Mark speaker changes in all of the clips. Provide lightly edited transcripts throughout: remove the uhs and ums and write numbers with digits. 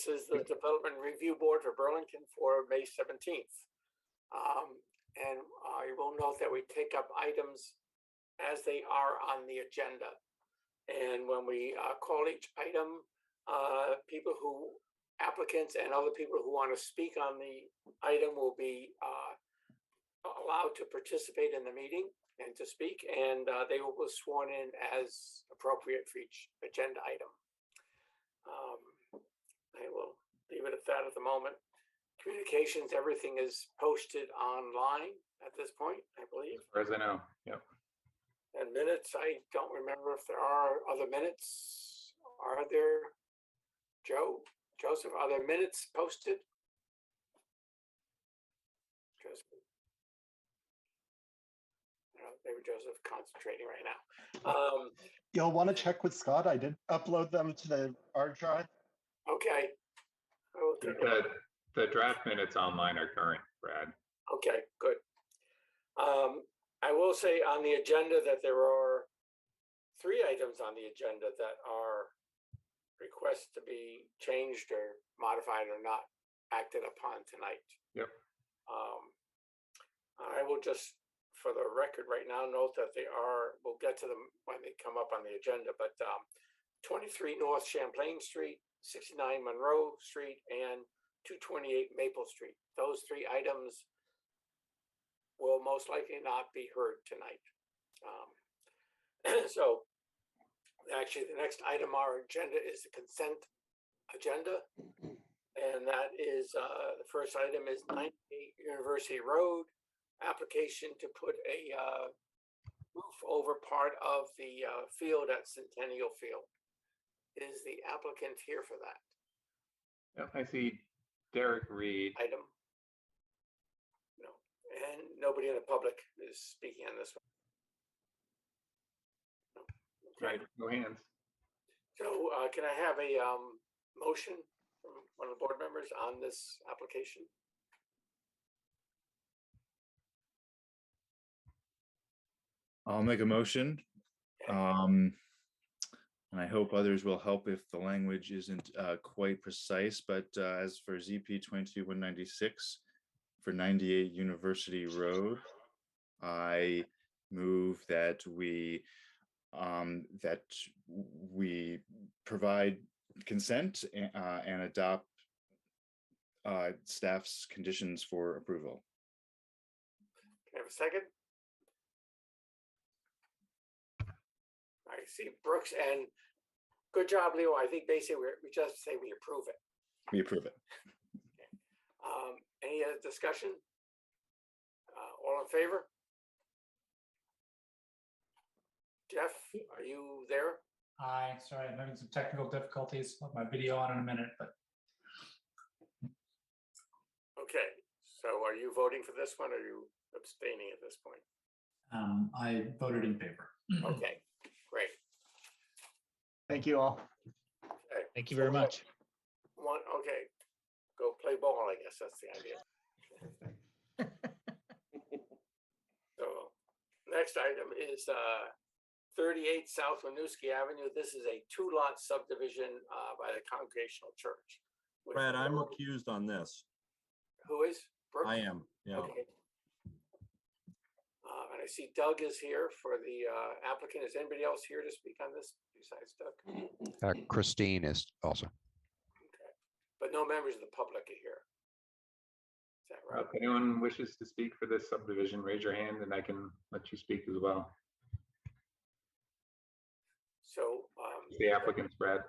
Speaker 1: this is the Development Review Board for Burlington for May 17th. And I will note that we take up items as they are on the agenda. And when we call each item, applicants and other people who want to speak on the item will be allowed to participate in the meeting and to speak, and they will be sworn in as appropriate for each agenda item. I will leave it at that at the moment. Communications, everything is posted online at this point, I believe.
Speaker 2: As far as I know, yep.
Speaker 1: And minutes, I don't remember if there are other minutes. Are there, Joseph, are there minutes posted? Joseph. Maybe Joseph concentrating right now.
Speaker 3: You'll want to check with Scott. I did upload them to the hard drive.
Speaker 1: Okay.
Speaker 2: The draft minutes online are current, Brad.
Speaker 1: Okay, good. I will say on the agenda that there are 3 items on the agenda that are requests to be changed or modified or not acted upon tonight.
Speaker 2: Yep.
Speaker 1: I will just, for the record right now, note that they are, we'll get to them when they come up on the agenda, but 23 North Champlain Street, 69 Monroe Street, and 228 Maple Street. Those 3 items will most likely not be heard tonight. So actually the next item on our agenda is the consent agenda. And that is, the first item is 98 University Road, application to put a roof over part of the field at Centennial Field. Is the applicant here for that?
Speaker 2: Yep, I see Derek Reed.
Speaker 1: Item. No, and nobody in the public is speaking on this one. No. Okay.
Speaker 2: Right, no hands.
Speaker 1: So can I have a motion from one of the board members on this application?
Speaker 4: I'll make a motion. And I hope others will help if the language isn't quite precise, but as for ZP 22196 for 98 University Road, I move that we provide consent and adopt staff's conditions for approval.
Speaker 1: Can I have a second? I see Brooks, and good job, Leo. I think basically we just say we approve it.
Speaker 4: We approve it.
Speaker 1: Okay. Any other discussion? All in favor? Jeff, are you there?
Speaker 5: Hi, sorry, I'm having some technical difficulties. I'll have my video on in a minute, but.
Speaker 1: Okay, so are you voting for this one or are you abstaining at this point?
Speaker 5: I voted in favor.
Speaker 1: Okay, great.
Speaker 3: Thank you all.
Speaker 1: Okay.
Speaker 6: Thank you very much.
Speaker 1: Okay, go play ball, I guess that's the idea. So next item is 38 South Winooski Avenue. This is a 2-lot subdivision by the Congregational Church.
Speaker 7: Brad, I'm recused on this.
Speaker 1: Who is? Brooke?
Speaker 7: I am, yeah.
Speaker 1: Okay. And I see Doug is here for the applicant. Is anybody else here to speak on this besides Doug?
Speaker 6: Christine is also.
Speaker 1: Okay, but no members of the public are here. Is that right?
Speaker 2: If anyone wishes to speak for this subdivision, raise your hand and I can let you speak as well.
Speaker 1: So
Speaker 2: the applicant's Brad.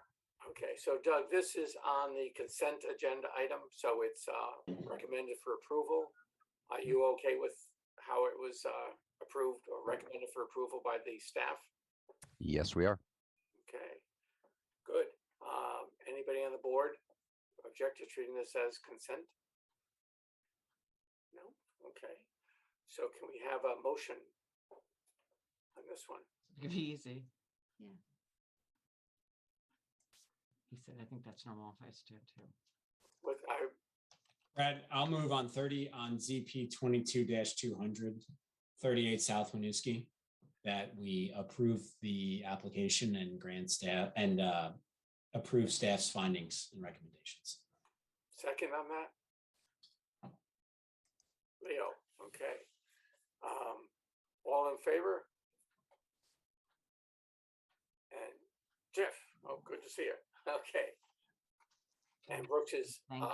Speaker 1: okay, so Doug, this is on the consent agenda item, so it's recommended for approval. Are you okay with how it was approved or recommended for approval by the staff?
Speaker 6: Yes, we are.
Speaker 1: Okay, good. Anybody on the board object to treating this as consent? No? Okay. So can we have a motion on this one?
Speaker 8: It'd be easy.
Speaker 9: Yeah.
Speaker 8: He said, I think that's normal if I stand too.
Speaker 1: With
Speaker 10: Brad, I'll move on ZP 22-200, 38 South Winooski, that we approve the application and grant staff and approve staff's findings and recommendations.
Speaker 1: Second on that? Leo, okay. All in favor? And Jeff, oh, good to see you. Okay. And Brooks is
Speaker 8: Thank you.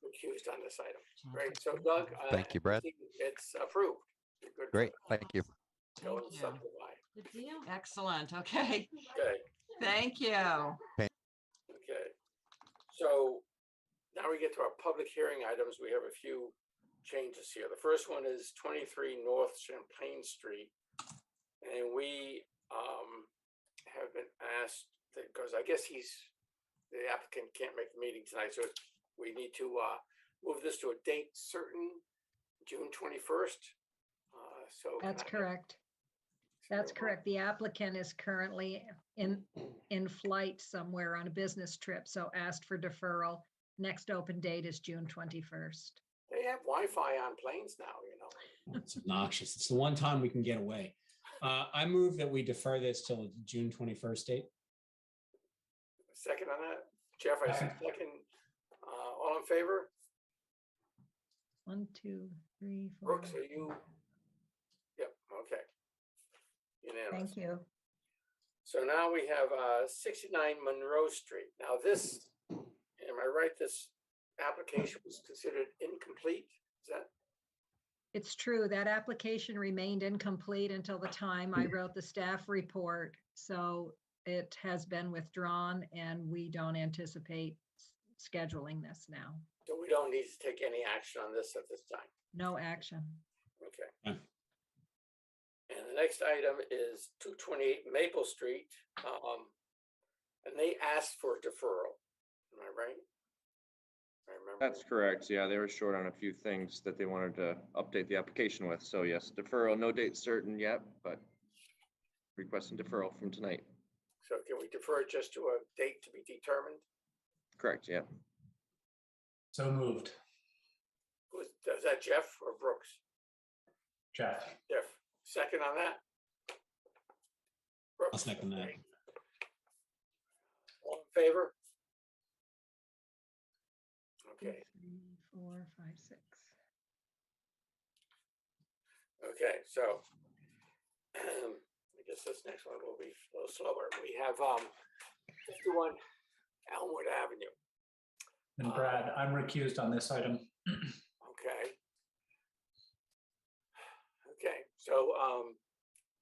Speaker 1: recused on this item. Great, so Doug.
Speaker 6: Thank you, Brad.
Speaker 1: It's approved. You're good to
Speaker 6: Great, thank you.
Speaker 1: Go and
Speaker 8: Thank you.
Speaker 1: subdivide.
Speaker 8: Good deal. Excellent. Okay.
Speaker 1: Okay,
Speaker 8: Thank you.
Speaker 1: okay. So now we get to our public hearing items. We have a few changes here. The first one is 23 North Champlain Street. And we have been asked, because I guess the applicant can't make the meeting tonight, so we need to move this to a date certain, June 21st. So
Speaker 9: That's
Speaker 1: can I-
Speaker 9: correct. That's correct. The applicant is currently in flight somewhere on a business trip, so asked for deferral. Next open date is June 21st.
Speaker 1: They have Wi-Fi on planes now, you know.
Speaker 10: It's obnoxious. It's the one time we can get away. I move that we defer this till the June 21st date.
Speaker 1: Second on that, Jeff, I see second. All in favor?
Speaker 9: 1, 2, 3, 4.
Speaker 1: Brooks, are you? Yep, okay. Unanimous.
Speaker 9: Thank you.
Speaker 1: So now we have 69 Monroe Street. Now this, am I right, this application was considered incomplete? Is that?
Speaker 9: It's true. That application remained incomplete until the time I wrote the staff report. So it has been withdrawn and we don't anticipate scheduling this now.
Speaker 1: So we don't need to take any action on this at this time?
Speaker 9: No action.
Speaker 1: Okay.
Speaker 10: Yeah.
Speaker 1: And the next item is 228 Maple Street. And they asked for deferral. Am I right? I remember.
Speaker 11: That's correct. Yeah, they were short on a few things that they wanted to update the application with. So yes, deferral, no date certain yet, but requesting deferral from tonight.
Speaker 1: So can we defer it just to a date to be determined?
Speaker 11: Correct, yeah.
Speaker 5: So moved.
Speaker 1: Is that Jeff or Brooks?
Speaker 5: Jeff.
Speaker 1: Jeff, second on that?
Speaker 10: I'll
Speaker 1: Brooks,
Speaker 10: second that.
Speaker 1: okay. All in favor? Okay,
Speaker 9: 3, 4, 5, 6.
Speaker 1: okay, so I guess this next one will be a little slower. We have 51 Elmwood Avenue.
Speaker 5: And Brad, I'm recused on this item.
Speaker 1: Okay. Okay, so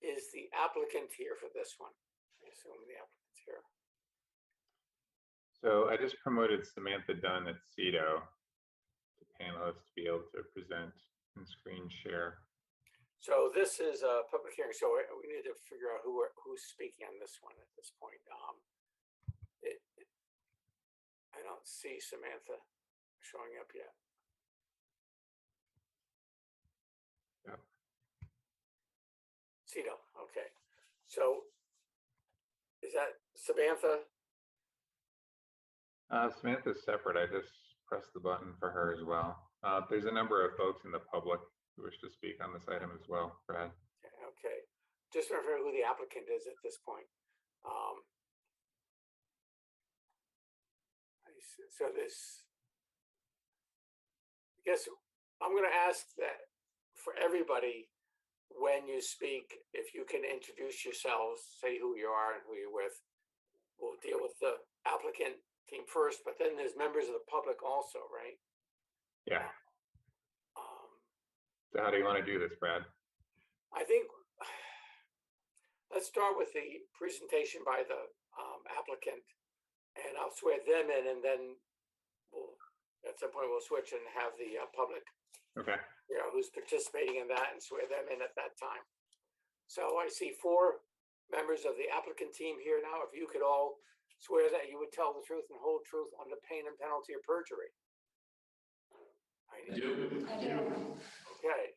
Speaker 1: is the applicant here for this one? I assume the applicant's here.
Speaker 2: So I just promoted Samantha Dunn at CEDO to panelist to be able to present and screen share.
Speaker 1: So this is a public hearing, so we need to figure out who's speaking on this one at this point. I don't see Samantha showing up yet.
Speaker 2: Yep.
Speaker 1: CEDO, okay. So is that Samantha?
Speaker 2: Samantha's separate. I just pressed the button for her as well. There's a number of folks in the public who wish to speak on this item as well, Brad.
Speaker 1: Okay, just remember who the applicant is at this point. So this, I guess I'm going to ask that for everybody, when you speak, if you can introduce yourselves, say who you are and who you're with. We'll deal with the applicant team first, but then there's members of the public also, right?
Speaker 2: Yeah. So how do you want to do this, Brad?
Speaker 1: I think let's start with the presentation by the applicant, and I'll swear them in, and then we'll, at some point, we'll switch and have the public,
Speaker 2: Okay.
Speaker 1: you know, who's participating in that, and swear them in at that time. So I see 4 members of the applicant team here now. If you could all swear that you would tell the truth and whole truth under pain and penalty of perjury. I do. Okay,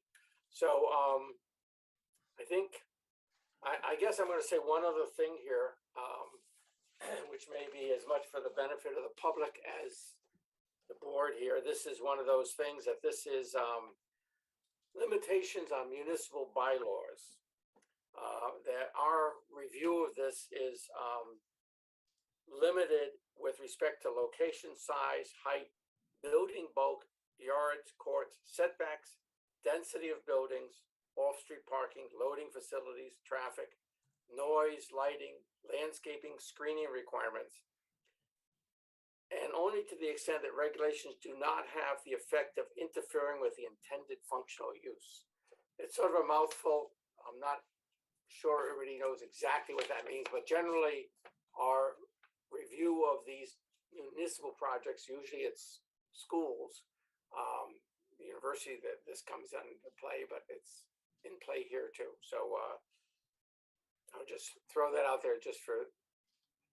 Speaker 1: so I think, I guess I'm going to say one other thing here, which may be as much for the benefit of the public as the board here. This is one of those things that this is limitations on municipal bylaws. That our review of this is limited with respect to location, size, height, building bulk, yards, courts, setbacks, density of buildings, off-street parking, loading facilities, traffic, noise, lighting, landscaping, screening requirements, and only to the extent that regulations do not have the effect of interfering with the intended functional use. It's sort of a mouthful. I'm not sure everybody knows exactly what that means, but generally our review of these municipal projects, usually it's schools, the university that this comes into play, but it's in play here too. So I'll just throw that out there just for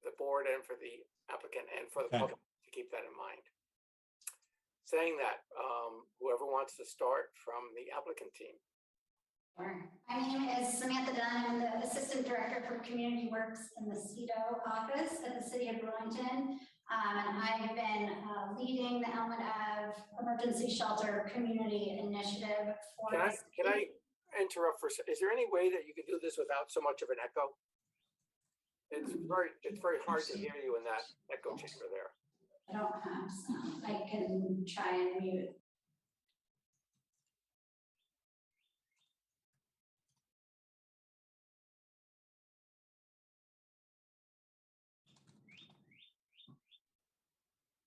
Speaker 1: the board and for the applicant and for the
Speaker 10: Okay.
Speaker 1: public to keep that in mind. Saying that, whoever wants to start from the applicant team.
Speaker 12: Sure. My name is Samantha Dunn. I'm the Assistant Director for Community Works in the CEDO office at the City of Burlington. And I've been leading the Elmwood Ave Emergency Shelter Community Initiative for
Speaker 1: Can
Speaker 12: the
Speaker 1: I interrupt for a sec? Is there any way that you could do this without so much of an echo? It's very hard to hear you in that echo chamber there.
Speaker 12: I don't have some. I can try and mute.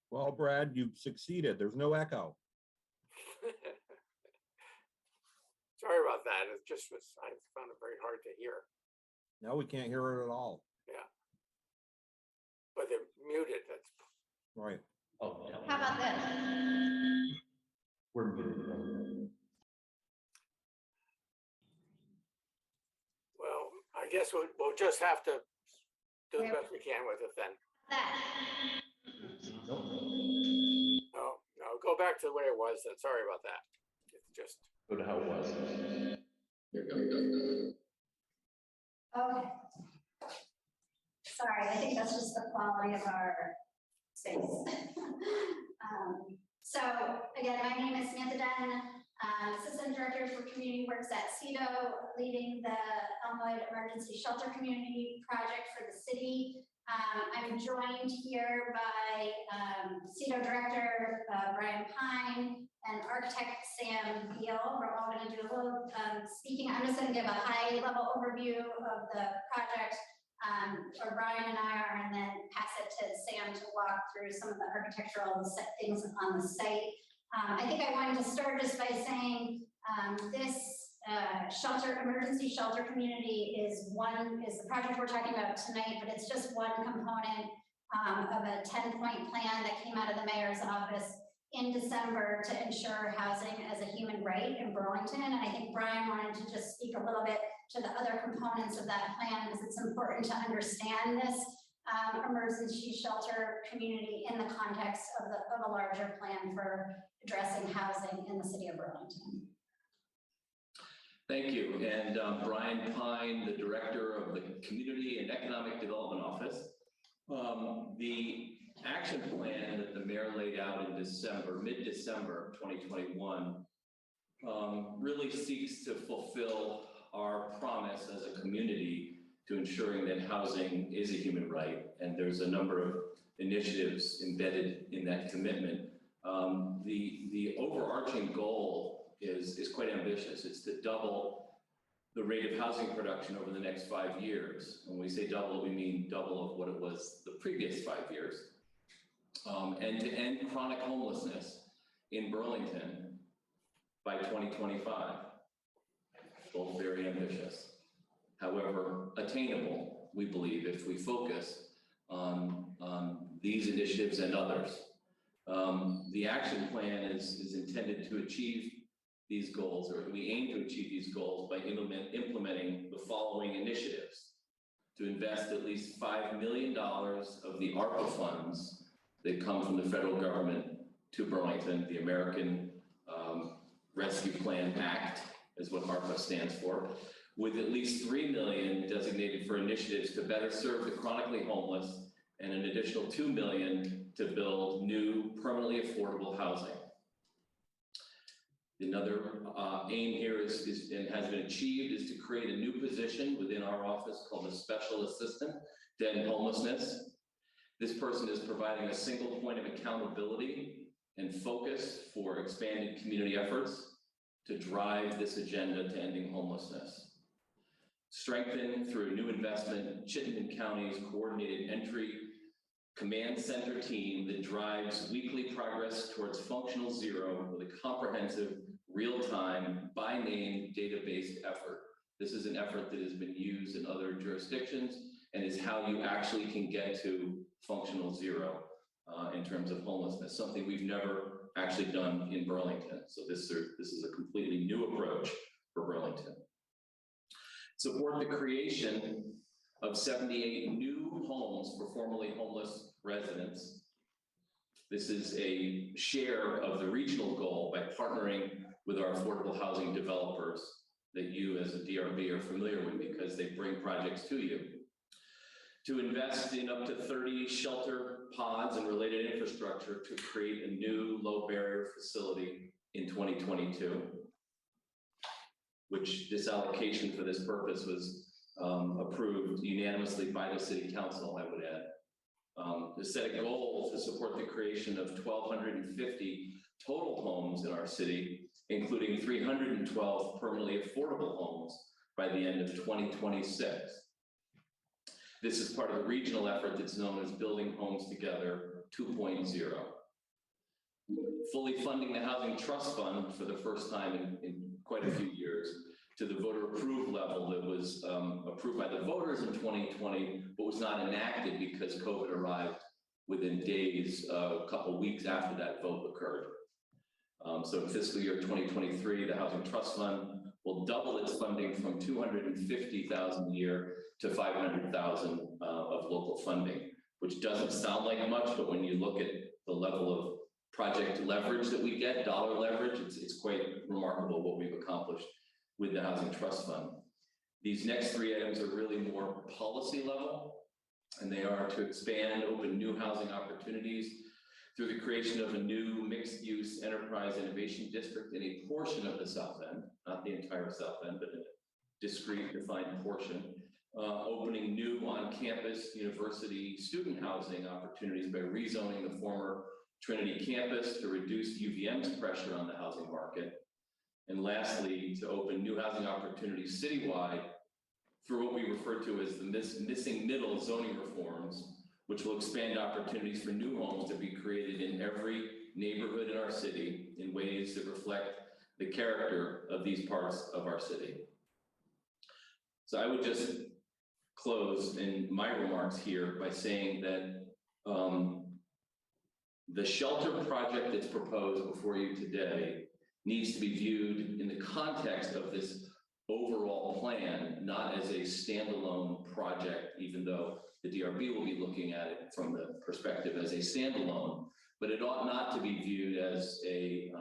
Speaker 7: Well, Brad, you've succeeded. There's no echo.
Speaker 1: Sorry about that. It just was, I found it very hard to hear.
Speaker 7: Now we can't hear it at all.
Speaker 1: Yeah. But they're muted. That's
Speaker 7: Right.
Speaker 12: How about this?
Speaker 1: well, I guess we'll just have to do the best we can with it then.
Speaker 12: That.
Speaker 1: No, go back to the way it was then. Sorry about that. It's just.
Speaker 13: Go to how it was.
Speaker 12: Okay. Sorry, I think that's just the quality of our space. So again, my name is Samantha Dunn, Assistant Director for Community Works at CEDO, leading the Elmwood Emergency Shelter Community Project for the city. I'm joined here by CEDO Director Brian Pine and Architect Sam Beal. We're all going to do a little speaking. I'm just going to give a high-level overview of the project, or Brian and I are, and then pass it to Sam to walk through some of the architectural things on the site. I think I wanted to start just by saying this emergency shelter community is the project we're talking about tonight, but it's just one component of a 10-point plan that came out of the mayor's office in December to ensure housing as a human right in Burlington. And I think Brian wanted to just speak a little bit to the other components of that plan, because it's important to understand this emergency shelter community in the context of a larger plan for addressing housing in the city of Burlington.
Speaker 13: Thank you. And Brian Pine, the Director of the Community and Economic Development Office. The action plan that the mayor laid out in December, mid-December 2021, really seeks to fulfill our promise as a community to ensuring that housing is a human right. And there's a number of initiatives embedded in that commitment. The overarching goal is quite ambitious. It's to double the rate of housing production over the next 5 years. When we say double, we mean double of what it was the previous 5 years. And to end chronic homelessness in Burlington by 2025. Both very ambitious. However, attainable, we believe, if we focus on these initiatives and others. The action plan is intended to achieve these goals, or we aim to achieve these goals by implementing the following initiatives: to invest at least $5 million of the ARPA funds that come from the federal government to Burlington. The American Rescue Plan Act is what ARPA stands for, with at least $3 million designated for initiatives to better serve the chronically homeless, and an additional $2 million to build new permanently affordable housing. Another aim here is and has been achieved is to create a new position within our office called a special assistant to end homelessness. This person is providing a single point of accountability and focus for expanded community efforts to drive this agenda to ending homelessness. Strengthen through new investment, Chittenden County's coordinated entry command center team that drives weekly progress towards functional zero with a comprehensive, real-time, by-name, data-based effort. This is an effort that has been used in other jurisdictions and is how you actually can get to functional zero in terms of homelessness, something we've never actually done in Burlington. So this is a completely new approach for Burlington. Support the creation of 78 new homes for formerly homeless residents. This is a share of the regional goal by partnering with our affordable housing developers that you as a DRB are familiar with because they bring projects to you. To invest in up to 30 shelter pods and related infrastructure to create a new low barrier facility in 2022, which this allocation for this purpose was approved unanimously by the city council, I would add. To set a goal to support the creation of 1,250 total homes in our city, including 312 permanently affordable homes by the end of 2026. This is part of the regional effort that's known as Building Homes Together 2.0. Fully funding the Housing Trust Fund for the first time in quite a few years to the voter approved level that was approved by the voters in 2020, but was not enacted because COVID arrived within days, a couple weeks after that vote occurred. So in fiscal year 2023, the Housing Trust Fund will double its funding from $250,000 a year to $500,000 of local funding, which doesn't sound like much, but when you look at the level of project leverage that we get, dollar leverage, it's quite remarkable what we've accomplished with the Housing Trust Fund. These next three items are really more policy level, and they are to expand, open new housing opportunities through the creation of a new mixed-use enterprise innovation district in a portion of the South End, not the entire South End, but a discrete defined portion, opening new on-campus university student housing opportunities by rezoning the former Trinity campus to reduce UVM's pressure on the housing market. And lastly, to open new housing opportunities citywide through what we refer to as the missing middle zoning reforms, which will expand opportunities for new homes to be created in every neighborhood in our city in ways that reflect the character of these parts of our city. So I would just close in my remarks here by saying that the shelter project that's proposed before you today needs to be viewed in the context of this overall plan, not as a standalone project, even though the DRB will be looking at it from the perspective as a standalone, but it ought not to be viewed as a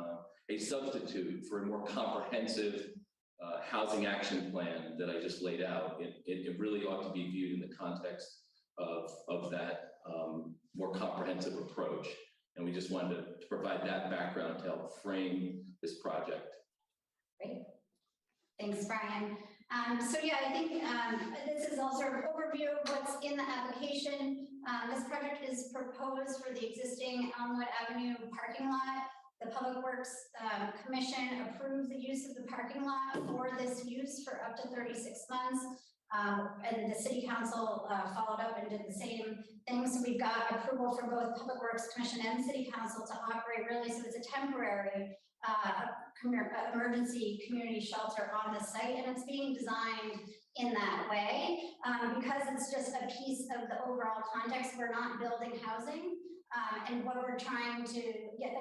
Speaker 13: substitute for a more comprehensive housing action plan that I just laid out. It really ought to be viewed in the context of that more comprehensive approach. And we just wanted to provide that background to help frame this project.
Speaker 12: Great. Thanks, Brian. So yeah, I think this is also an overview of what's in the application. This project is proposed for the existing Elmwood Avenue parking lot. The Public Works Commission approved the use of the parking lot for this use for up to 36 months. And the City Council followed up and did the same thing. So we've got approval from both Public Works Commission and City Council to operate really, so it's a temporary emergency community shelter on the site, and it's being designed in that way because it's just a piece of the overall context. We're not building housing, and what we're trying to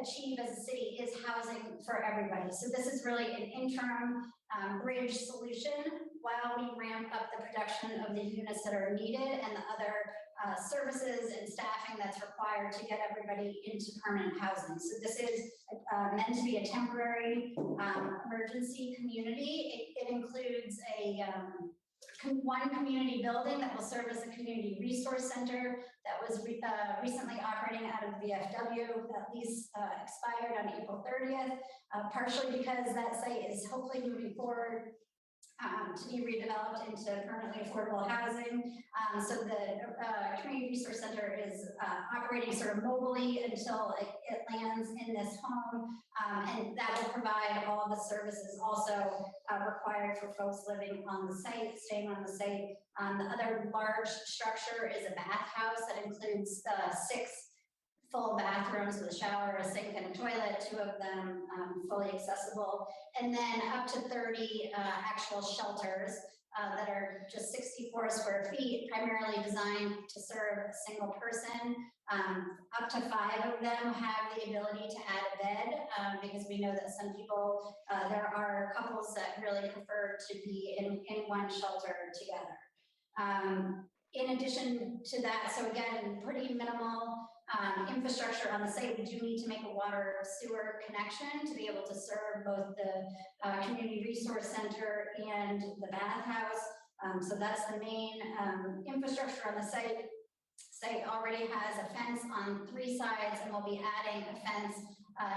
Speaker 12: achieve as a city is housing for everybody. So this is really an interim bridge solution while we ramp up the production of the units that are needed and the other services and staffing that's required to get everybody into permanent housing. So this is meant to be a temporary emergency community. It includes a one community building that will serve as a community resource center that was recently operating out of the VFW. That lease expired on April 30th, partially because that site is hopefully moving forward to be redeveloped into permanently affordable housing. So the Community Resource Center is operating sort of mobily until it lands in this home. And that will provide all the services also required for folks living on the site, staying on the site. The other large structure is a bathhouse that includes 6 full bathrooms with a shower, a sink, and a toilet, 2 of them fully accessible, and then up to 30 actual shelters that are just 64 square feet, primarily designed to serve a single person. Up to 5 of them have the ability to add a bed because we know that some people, there are couples that really prefer to be in one shelter together. In addition to that, so again, pretty minimal infrastructure on the site. We do need to make a water sewer connection to be able to serve both the Community Resource Center and the bathhouse. So that's the main infrastructure on the site. Site already has a fence on 3 sides, and we'll be adding a fence,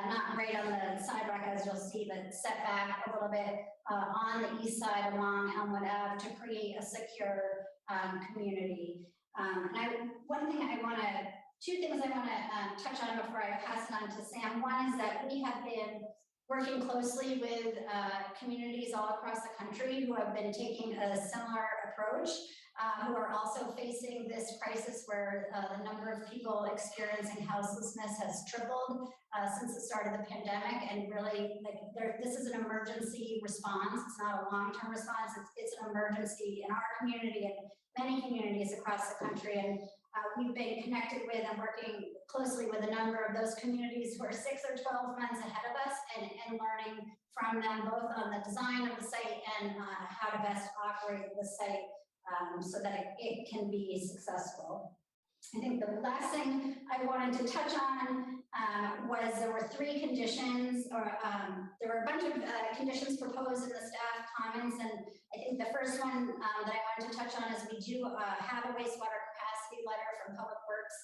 Speaker 12: not right on the sidewalk as you'll see, but set back a little bit on the east side along Elmwood Ave to create a secure community. And two things I want to touch on before I pass it on to Sam. One is that we have been working closely with communities all across the country who have been taking a similar approach, who are also facing this crisis where the number of people experiencing houselessness has tripled since the start of the pandemic. And really, this is an emergency response. It's not a long-term response. It's an emergency in our community and many communities across the country. And we've been connected with and working closely with a number of those communities who are 6 or 12 months ahead of us and learning from them both on the design of the site and how to best operate the site so that it can be successful. I think the last thing I wanted to touch on was there were 3 conditions, or there were a bunch of conditions proposed in the staff comments, and I think the first one that I wanted to touch on is we do have a wastewater capacity letter from Public Works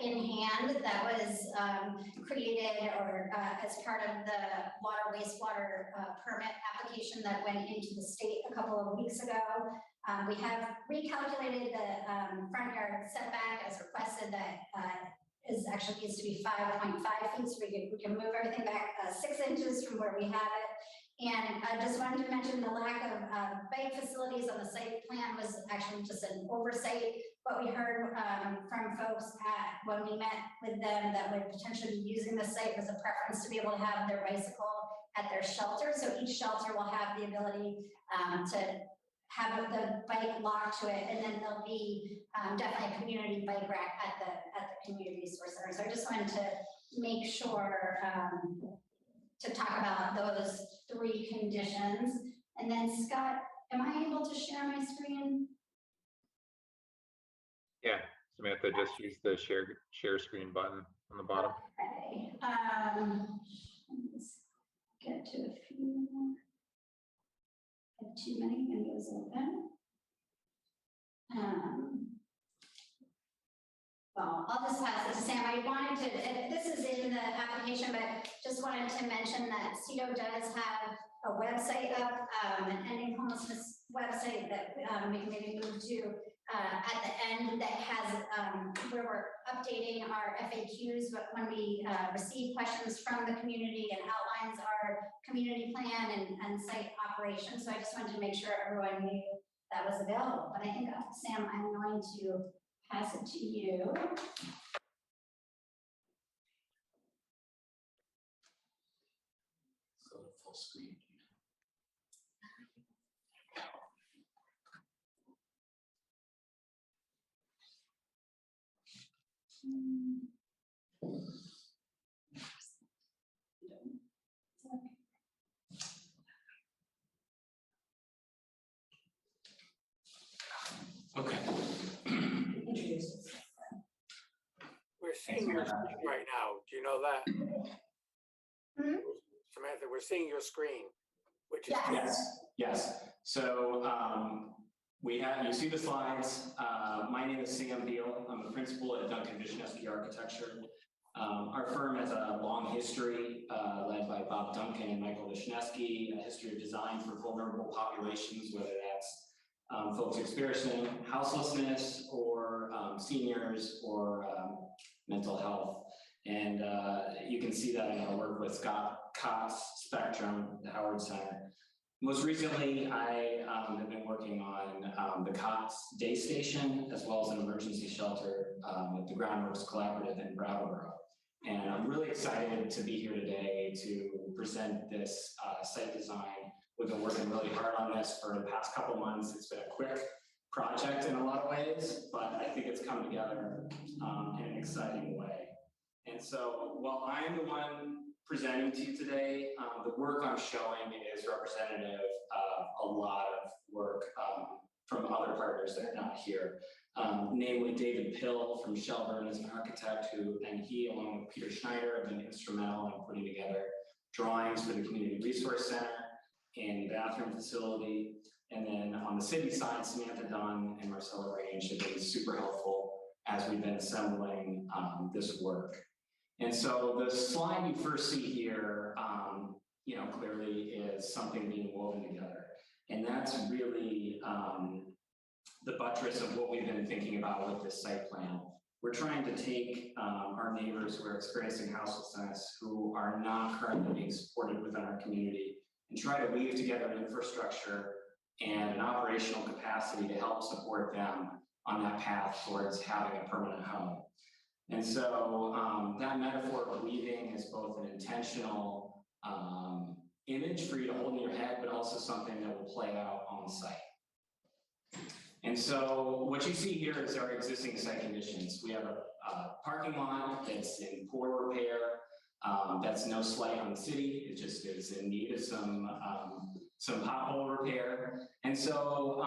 Speaker 12: in hand that was created or as part of the water wastewater permit application that went into the state a couple of weeks ago. We have recalculated the front yard setback as requested. That is actually needs to be 5.5 feet, so we can move everything back 6 inches from where we have it. And I just wanted to mention the lack of bike facilities on the site plan was actually just an oversight. What we heard from folks when we met with them that would potentially be using the site was a preference to be able to have their bicycle at their shelter. So each shelter will have the ability to have the bike locked to it, and then there'll be definitely a community bike rack at the community resource center. So I just wanted to make sure to talk about those 3 conditions. And then Scott, am I able to share my screen?
Speaker 2: Yeah, Samantha, just use the share screen button on the bottom.
Speaker 12: Okay. Let's get to a few more. I have too many windows open. Well, I'll just pass it to Sam. I wanted to, this is in the application, but just wanted to mention that CEDO does have a website up, an ending homelessness website that we can maybe move to at the end that has where we're updating our FAQs when we receive questions from the community and outlines our community plan and site operations. So I just wanted to make sure everyone knew that was available. But I think, Sam, I'm going to pass it to you.
Speaker 13: So full screen. Okay.
Speaker 1: We're seeing your screen right now. Do you know that? Samantha, we're seeing your screen, which is
Speaker 10: Yes. So you see the slides. My name is Sam Beal. I'm a principal at Duncan Wisniewski Architecture. Our firm has a long history led by by Bob Duncan and Michael Winooski, A History of Design for Vulnerable Populations, whether that's folks experiencing houselessness or seniors or mental health. And you can see that in our work with Scott Cox Spectrum, the Howard Center. Most recently, I have been working on the COTS Day Station, as well as an emergency shelter at the Groundworks Collaborative in Brattleboro. And I'm really excited to be here today to present this site design. We've been working really hard on this for the past couple months. It's been a quick project in a lot of ways, but I think it's come together in an exciting way. And so while I'm the one presenting to you today, the work I'm showing is representative of a lot of work from other partners that are not here. Namely David Pill from Shelburne is an architect and he, along with Peter Schneider, have been instrumental in putting together drawings for the Community Resource Center and bathroom facility. And then on the city side, Samantha Dunn and Marcella Range have been super helpful as we've been assembling this work. And so the slide you first see here, clearly is something being woven together. And that's really the buttress of what we've been thinking about with this site plan. We're trying to take our neighbors who are experiencing houselessness, who are not currently being supported within our community, and try to weave together an infrastructure and an operational capacity to help support them on that path towards having a permanent home. And so that metaphor of weaving is both an intentional image for you to hold in your head, but also something that will play out on site. And so what you see here is our existing site conditions. We have a parking lot that's in poor repair. That's no slight on the city. It just is in need of some pothole repair. And so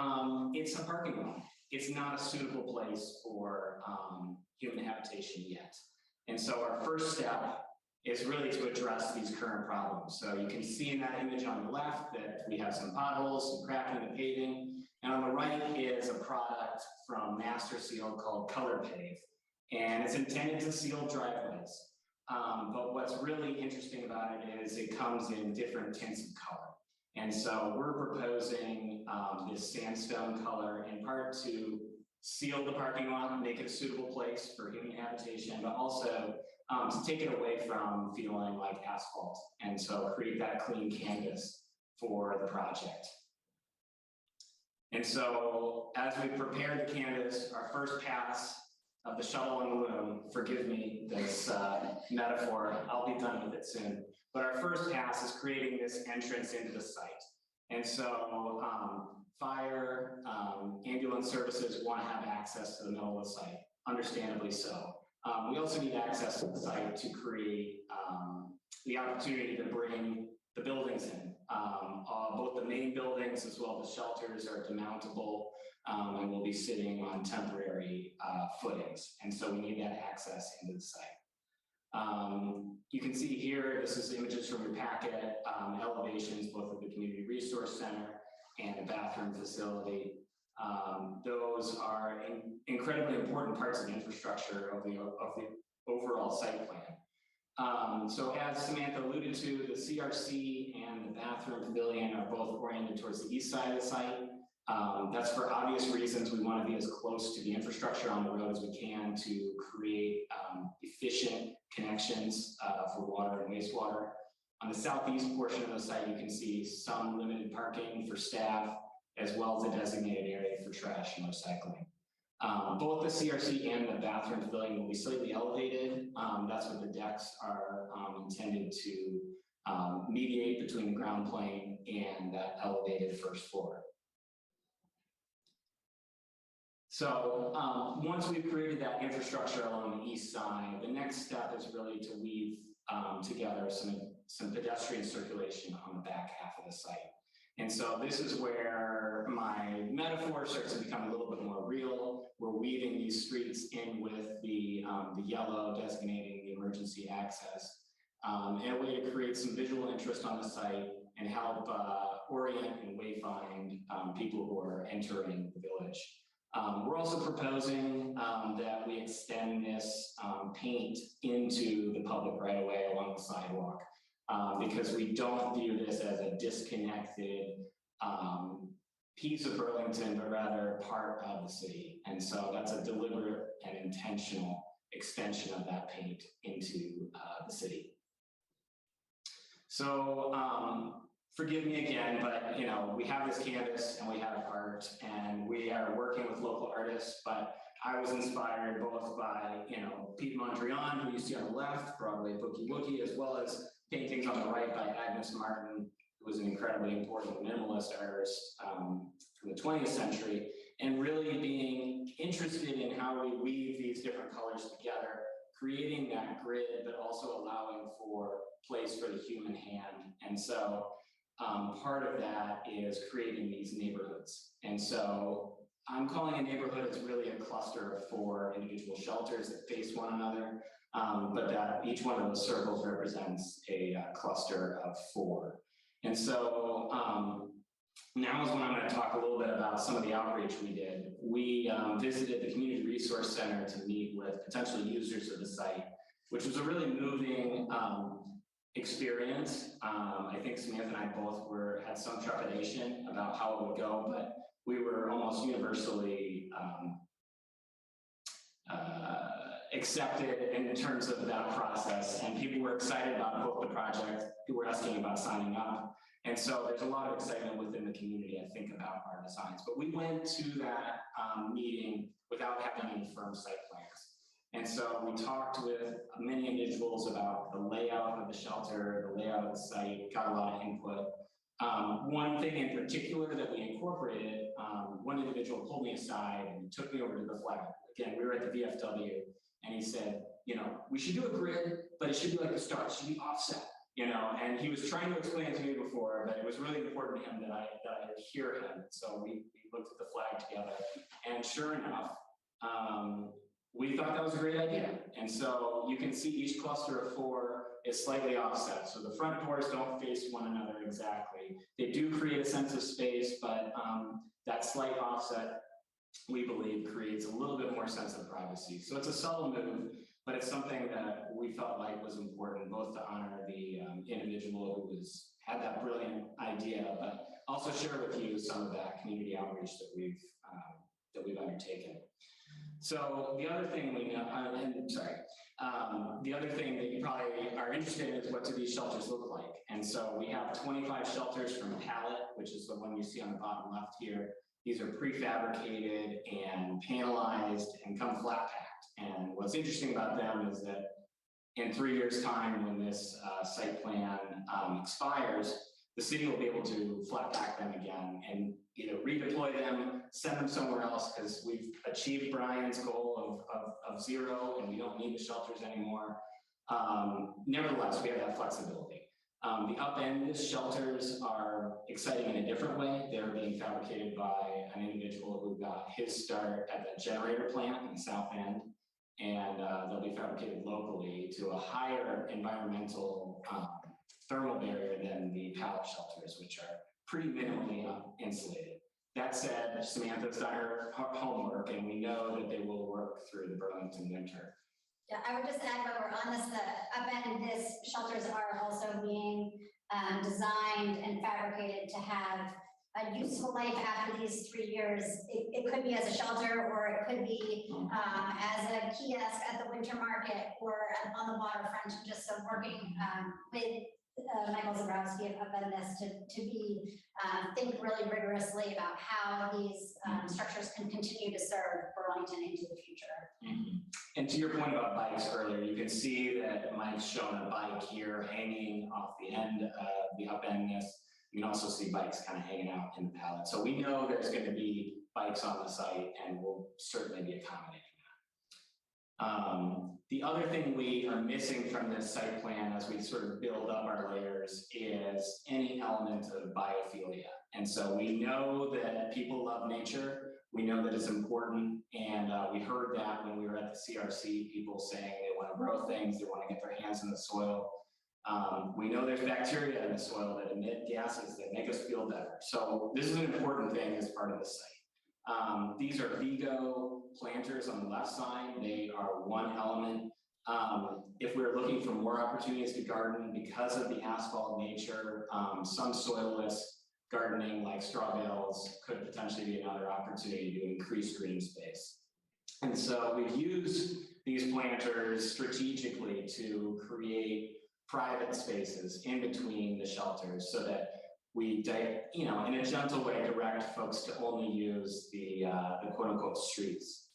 Speaker 10: it's a parking lot. It's not a suitable place for human habitation yet. And so our first step is really to address these current problems. So you can see in that image on the left that we have some potholes, some cracking in the paving. And on the right is a product from Master Seal called Color Pave. And it's intended to seal driveways. But what's really interesting about it is it comes in different tints of color. And so we're proposing this sandstone color in part to seal the parking lot and make it a suitable place for human habitation, but also to take it away from feeling like asphalt. And so create that clean canvas for the project. And so as we prepare the canvas, our first pass of the shuttle on the loom, forgive me this metaphor, I'll be done with it soon. But our first pass is creating this entrance into the site. And so fire, ambulance services want to have access to the middle of the site, understandably so. We also need access to the site to create the opportunity to bring the buildings in. Both the main buildings as well as the shelters are demountable and will be sitting on temporary footings. And so we need that access into the site. You can see here, this is images from your packet, elevations, both of the Community Resource Center and the bathroom facility. Those are incredibly important parts of the infrastructure of the overall site plan. So as Samantha alluded to, the CRC and the bathroom pavilion are both oriented towards the east side of the site. That's for obvious reasons. We want to be as close to the infrastructure on the road as we can to create efficient connections for water and wastewater. On the southeast portion of the site, you can see some limited parking for staff, as well as a designated area for trash and recycling. Both the CRC and the bathroom pavilion will be slightly elevated. That's what the decks are intended to mediate between the ground plane and that elevated first floor. So once we've created that infrastructure along the east side, the next step is really to weave together some pedestrian circulation on the back half of the site. And so this is where my metaphor starts to become a little bit more real. We're weaving these streets in with the yellow designating the emergency access, and a way to create some visual interest on the site and help orient and wayfind people who are entering the village. We're also proposing that we extend this paint into the public right-of-way along the sidewalk. because we don't view this as a disconnected piece of Burlington, but rather part of the city. And so that's a deliberate and intentional extension of that paint into the city. So forgive me again, but we have this canvas and we have art and we are working with local artists, but I was inspired both by, Pete Mondrian, who you see on the left, Broadway Boogie Woogie, as well as paintings on the right by Agnes Martin, who was an incredibly important minimalist artist from the 20th century, and really being interested in how we weave these different colors together, creating that grid, but also allowing for place for the human hand. And so part of that is creating these neighborhoods. And so I'm calling a neighborhood as really a cluster of 4 individual shelters that face one another, but that each one of those circles represents a cluster of 4. And so now is when I'm going to talk a little bit about some of the outreach we did. We visited the Community Resource Center to meet with potential users of the site, which was a really moving experience. I think Samantha and I both had some trepidation about how it would go, but we were almost universally accepted in terms of that process, and people were excited about both the project, people were asking about signing up, and so there's a lot of excitement within the community, I think, about our designs. But we went to that meeting without having any firm site plans. And so we talked with many individuals about the layout of the shelter, the layout of the site, got a lot of input. One thing in particular that we incorporated, one individual pulled me aside and took me over to the flag. Again, we were at the VFW, and he said, we should do a grid, but it should be like the stars, it should be offset, and he was trying to explain it to me before, but it was really important to him that I hear him. So we looked at the flag together, and sure enough, we thought that was a great idea. And so you can see each cluster of 4 is slightly offset. So the front doors don't face one another exactly. They do create a sense of space, but that slight offset, we believe, creates a little bit more sense of privacy. So it's a subtle move, but it's something that we felt like was important, both to honor the individual who had that brilliant idea, but also share with you some of that community outreach that we've undertaken. So the other thing the other thing that you probably are interested in is what do these shelters look like? And so we have 25 shelters from Pallet, which is the one you see on the bottom left here. These are prefabricated and panelized and come flat packed. And what's interesting about them is that in 3 years' time, when this site plan expires, the city will be able to flat pack them again and either redeploy them, send them somewhere else, because we've achieved Brian's goal of 0 and we don't need the shelters anymore. Nevertheless, we have that flexibility. The upend shelters are exciting in a different way. They're being fabricated by an individual who got his start at the generator plant in the South End, and they'll be fabricated locally to a higher environmental thermal barrier than the pallet shelters, which are pretty minimally insulated. That said, Samantha's done her homework, and we know that they will work through the Burlington winter.
Speaker 12: Yeah, I would just add, while we're on this, the upend shelters are also being designed and fabricated to have a useful life after these 3 years. It could be as a shelter, or it could be as a kiosk at the winter market or on the waterfront. Just so working with Michael Zabrowski of Upend to think really rigorously about how these structures can continue to serve Burlington into the future.
Speaker 10: Mm-hmm. And to your point about bikes earlier, you can see that Mike's shown a bike here hanging off the end of the upendness. You can also see bikes kind of hanging out in the pallet. So we know there's going to be bikes on the site, and we'll certainly be accommodating that. The other thing we are missing from this site plan as we sort of build up our layers is any element of biophilia. And so we know that people love nature. We know that it's important. And we heard that when we were at the CRC, people saying they want to grow things, they want to get their hands in the soil. We know there's bacteria in the soil that emit gases that make us feel better. So this is an important thing as part of the site. These are Vigo planters on the left side. They are one element If we're looking for more opportunities to garden because of the asphalt nature, some soilless gardening like straw bales could potentially be another opportunity to increase green space. And so we've used these planters strategically to create private spaces in between the shelters so that we, in a gentle way, direct folks to only use the quote unquote streets.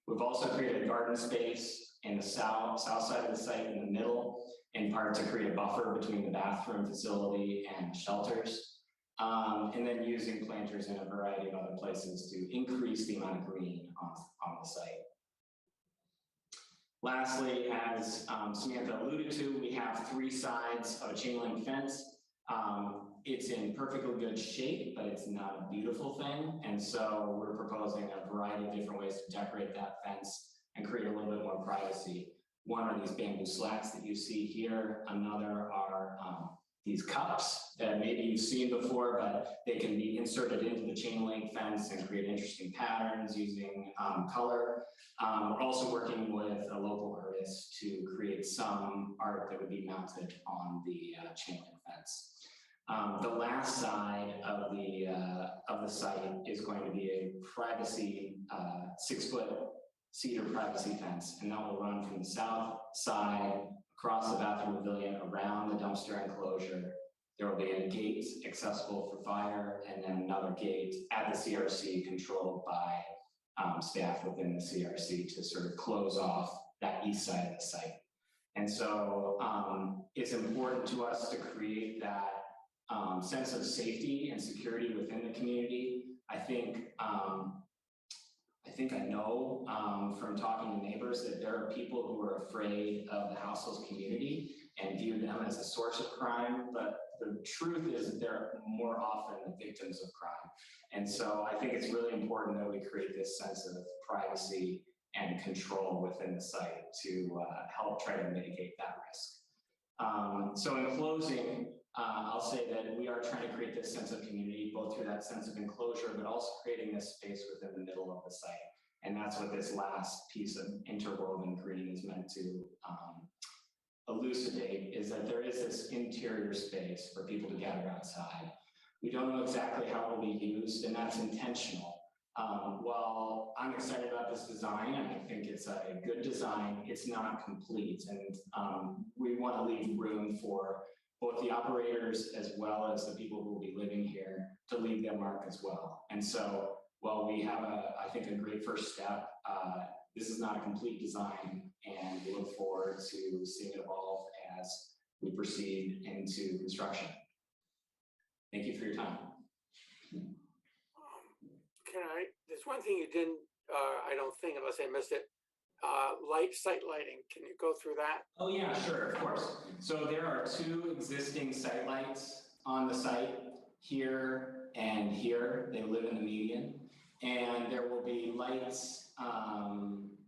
Speaker 10: We've also created a garden space in the south side of the site in the middle, in part to create a buffer between the bathroom facility and shelters. And then using planters in a variety of other places to increase the amount of green on the site. Lastly, as Samantha alluded to, we have 3 sides of a chain link fence. It's in perfectly good shape, but it's not a beautiful thing. And so we're proposing a variety of different ways to decorate that fence and create a little bit more privacy. One are these bamboo slats that you see here. Another are these cups that maybe you've seen before, but they can be inserted into the chain link fence and create interesting patterns using color. We're also working with a local artist to create some art that would be mounted on the chain link fence. The last side of the site is going to be a privacy 6-foot cedar privacy fence, and that will run from the south side across the bathroom pavilion around the dumpster enclosure. There will be a gate accessible for fire, and then another gate at the CRC controlled by staff within the CRC to sort of close off that east side of the site. And so it's important to us to create that sense of safety and security within the community. I think I know from talking to neighbors that there are people who are afraid of the houseless community and view them as a source of crime, but the truth is that they're more often the victims of crime. And so I think it's really important that we create this sense of privacy and control within the site to help try to mitigate that risk. So in closing, I'll say that we are trying to create this sense of community, both through that sense of enclosure, but also creating this space within the middle of the site. And that's what this last piece of interwoven green is meant to elucidate, is that there is this interior space for people to gather outside. We don't know exactly how it will be used, and that's intentional. While I'm excited about this design, and I think it's a good design, it's not complete. And we want to leave room for both the operators as well as the people who will be living here to leave their mark as well. And so while we have, I think, a great first step, this is not a complete design, and we look forward to seeing it evolve as we proceed into construction. Thank you for your time.
Speaker 1: There's one thing you didn't, I don't think, unless I missed it, site lighting. Can you go through that?
Speaker 10: Oh yeah, sure, of course. So there are 2 existing site lights on the site, here and here. They live in the median. And there will be lights,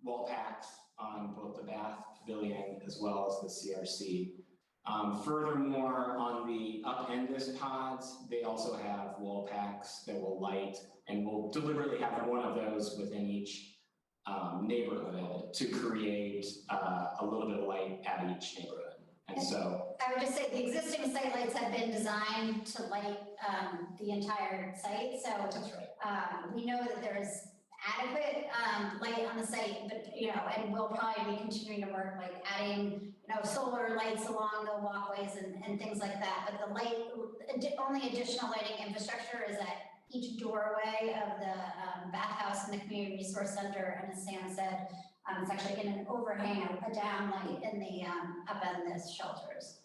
Speaker 10: wall packs on both the bath pavilion as well as the CRC. Furthermore, on the upendus pods, they also have wall packs that will light, and we'll deliberately have one of those within each neighborhood to create a little bit of light at each neighborhood. And so
Speaker 12: I would just say the existing site lights have been designed to light the entire site. So
Speaker 10: that's right.
Speaker 12: We know that there is adequate light on the site, but and we'll probably be continuing to work like adding solar lights along the walkways and things like that. But the light, only additional lighting infrastructure is at each doorway of the bathhouse and the community resource center. And as Sam said, it's actually in an overhang, a downlight in the upendus shelters.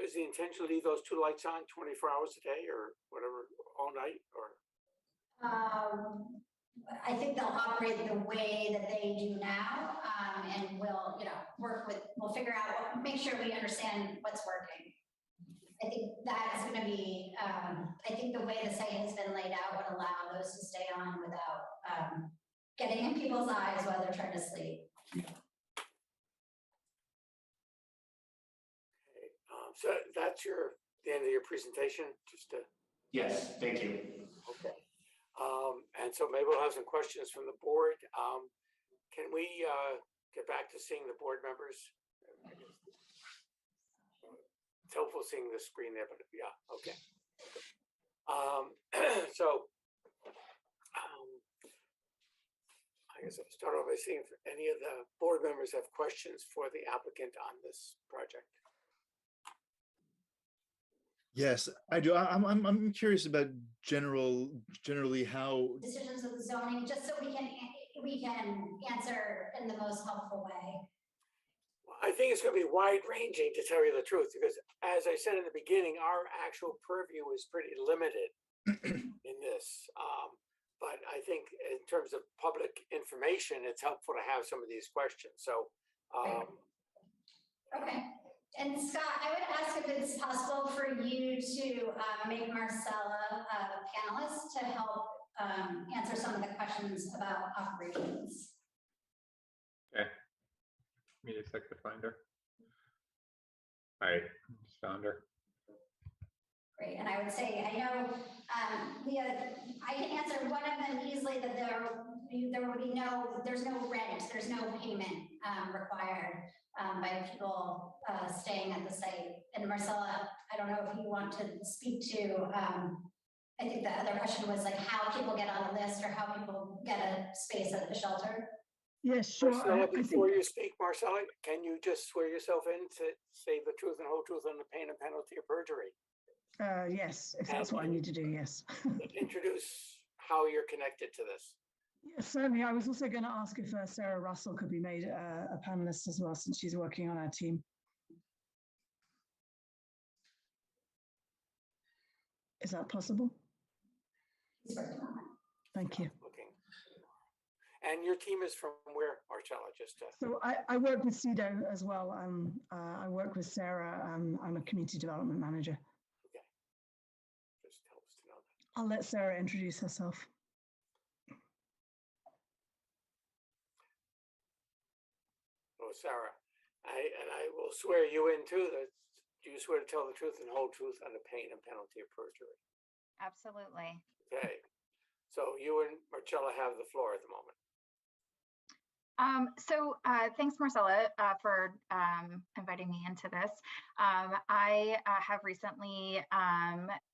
Speaker 1: Is the intention to leave those 2 lights on 24 hours a day or whatever, all night, or?
Speaker 12: I think they'll operate the way that they do now, and we'll, we'll figure out, make sure we understand what's working. I think that is going to be, I think the way the site has been laid out would allow those to stay on without getting in people's eyes while they're trying to sleep.
Speaker 1: Okay, so that's the end of your presentation, just to.
Speaker 10: Yes, thank you.
Speaker 1: Okay. And so maybe we'll have some questions from the board. Can we get back to seeing the board members. It's helpful seeing the screen there, but yeah, okay. So I guess I'll start off by seeing if any of the board members have questions for the applicant on this project.
Speaker 4: Yes, I do. I'm curious about generally how.
Speaker 12: Decisions of the zoning, just so we can answer in the most helpful way.
Speaker 1: I think it's going to be wide ranging, to tell you the truth, because as I said in the beginning, our actual purview is pretty limited in this. But I think in terms of public information, it's helpful to have some of these questions. So,
Speaker 12: okay. And Scott, I would ask if it's possible for you to make Marcella a panelist to help answer some of the questions about operations.
Speaker 2: Okay. Give me a sec to find her. I just found her.
Speaker 12: Great, and I would say, I know, Leah, I can answer one of them easily, that there will be there's no rent, there's no payment required by people staying at the site. And Marcella, I don't know if you want to speak to, I think the other question was like how people get on the list or how people get a space at the shelter.
Speaker 9: Yes, sure.
Speaker 1: Marcella, before you speak, Marcella, can you just swear yourself in to say the truth and whole truth on the pain and penalty of perjury?
Speaker 9: Yes, if that's what I need to do, yes.
Speaker 1: Introduce how you're connected to this.
Speaker 9: Yes, certainly. I was also going to ask if Sarah Russell could be made a panelist as well, since she's working on our team. Is that possible? Thank you.
Speaker 1: And your team is from where, Marcella? Just
Speaker 9: So I work with CEDO as well. I work with Sarah. I'm a community development manager.
Speaker 1: Okay. Just helps to know that.
Speaker 9: I'll let Sarah introduce herself.
Speaker 1: Oh, Sarah, I will swear you in too. That do you swear to tell the truth and whole truth on the pain and penalty of perjury?
Speaker 14: Absolutely.
Speaker 1: Okay. So you and Marcella have the floor at the moment.
Speaker 14: Thanks, Marcella, for inviting me into this. I have recently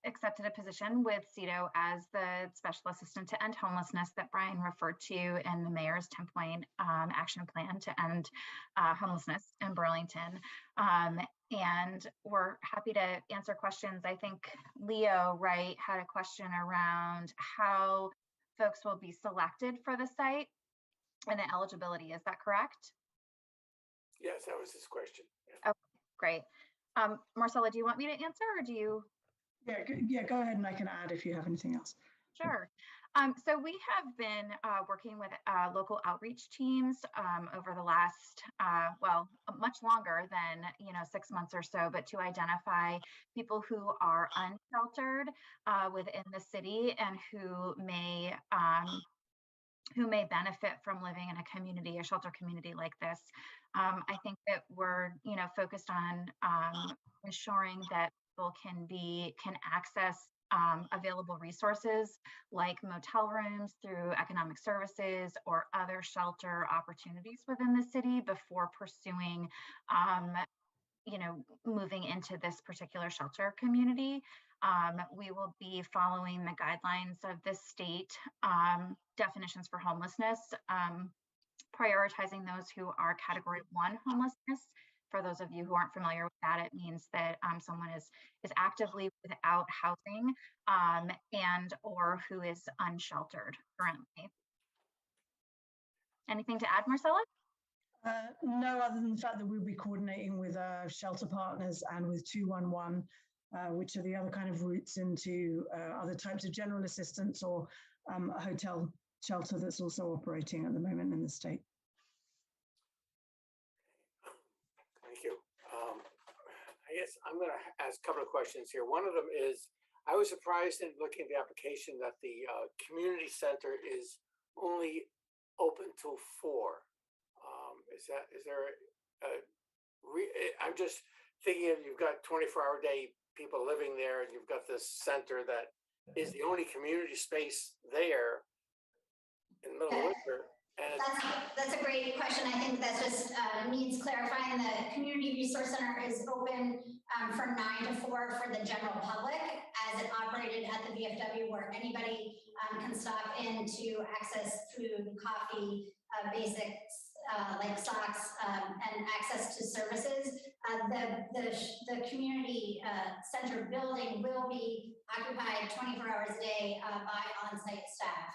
Speaker 14: accepted a position with CEDO as the Special Assistant to End Homelessness that Brian referred to in the Mayor's 10-point action plan to end homelessness in Burlington. And we're happy to answer questions. I think Leo, right, had a question around how folks will be selected for the site and the eligibility. Is that correct?
Speaker 1: Yes, that was his question. Yeah.
Speaker 14: Okay, great. Marcella, do you want me to answer or do you?
Speaker 9: Yeah, go ahead and I can add if you have anything else.
Speaker 14: Sure. So we have been working with local outreach teams over the last, well, much longer than 6 months or so, but to identify people who are unsheltered within the city and who may benefit from living in a community, a shelter community like this. I think that we're, focused on ensuring that people can access available resources like motel rooms through economic services or other shelter opportunities within the city before pursuing, moving into this particular shelter community. We will be following the guidelines of the state definitions for homelessness, prioritizing those who are Category 1 homelessness. For those of you who aren't familiar with that, it means that someone is actively without housing and or who is unsheltered currently. Anything to add, Marcella?
Speaker 9: No, other than the fact that we'll be coordinating with shelter partners and with 211, which are the other kind of routes into other types of general assistance or a hotel shelter that's also operating at the moment in the state.
Speaker 1: Thank you. I guess I'm going to ask a couple of questions here. One of them is, I was surprised in looking at the application that the community center is only open till 4. I'm just thinking of, you've got 24-hour day people living there, and you've got this center that is the only community space there in the middle of winter. And
Speaker 12: That's a great question. I think that just needs clarifying. The Community Resource Center is open from 9 to 4 for the general public, as it operated at the VFW, where anybody can stop in to access food, coffee, basics like socks, and access to services. The community center building will be occupied 24 hours a day by on-site staff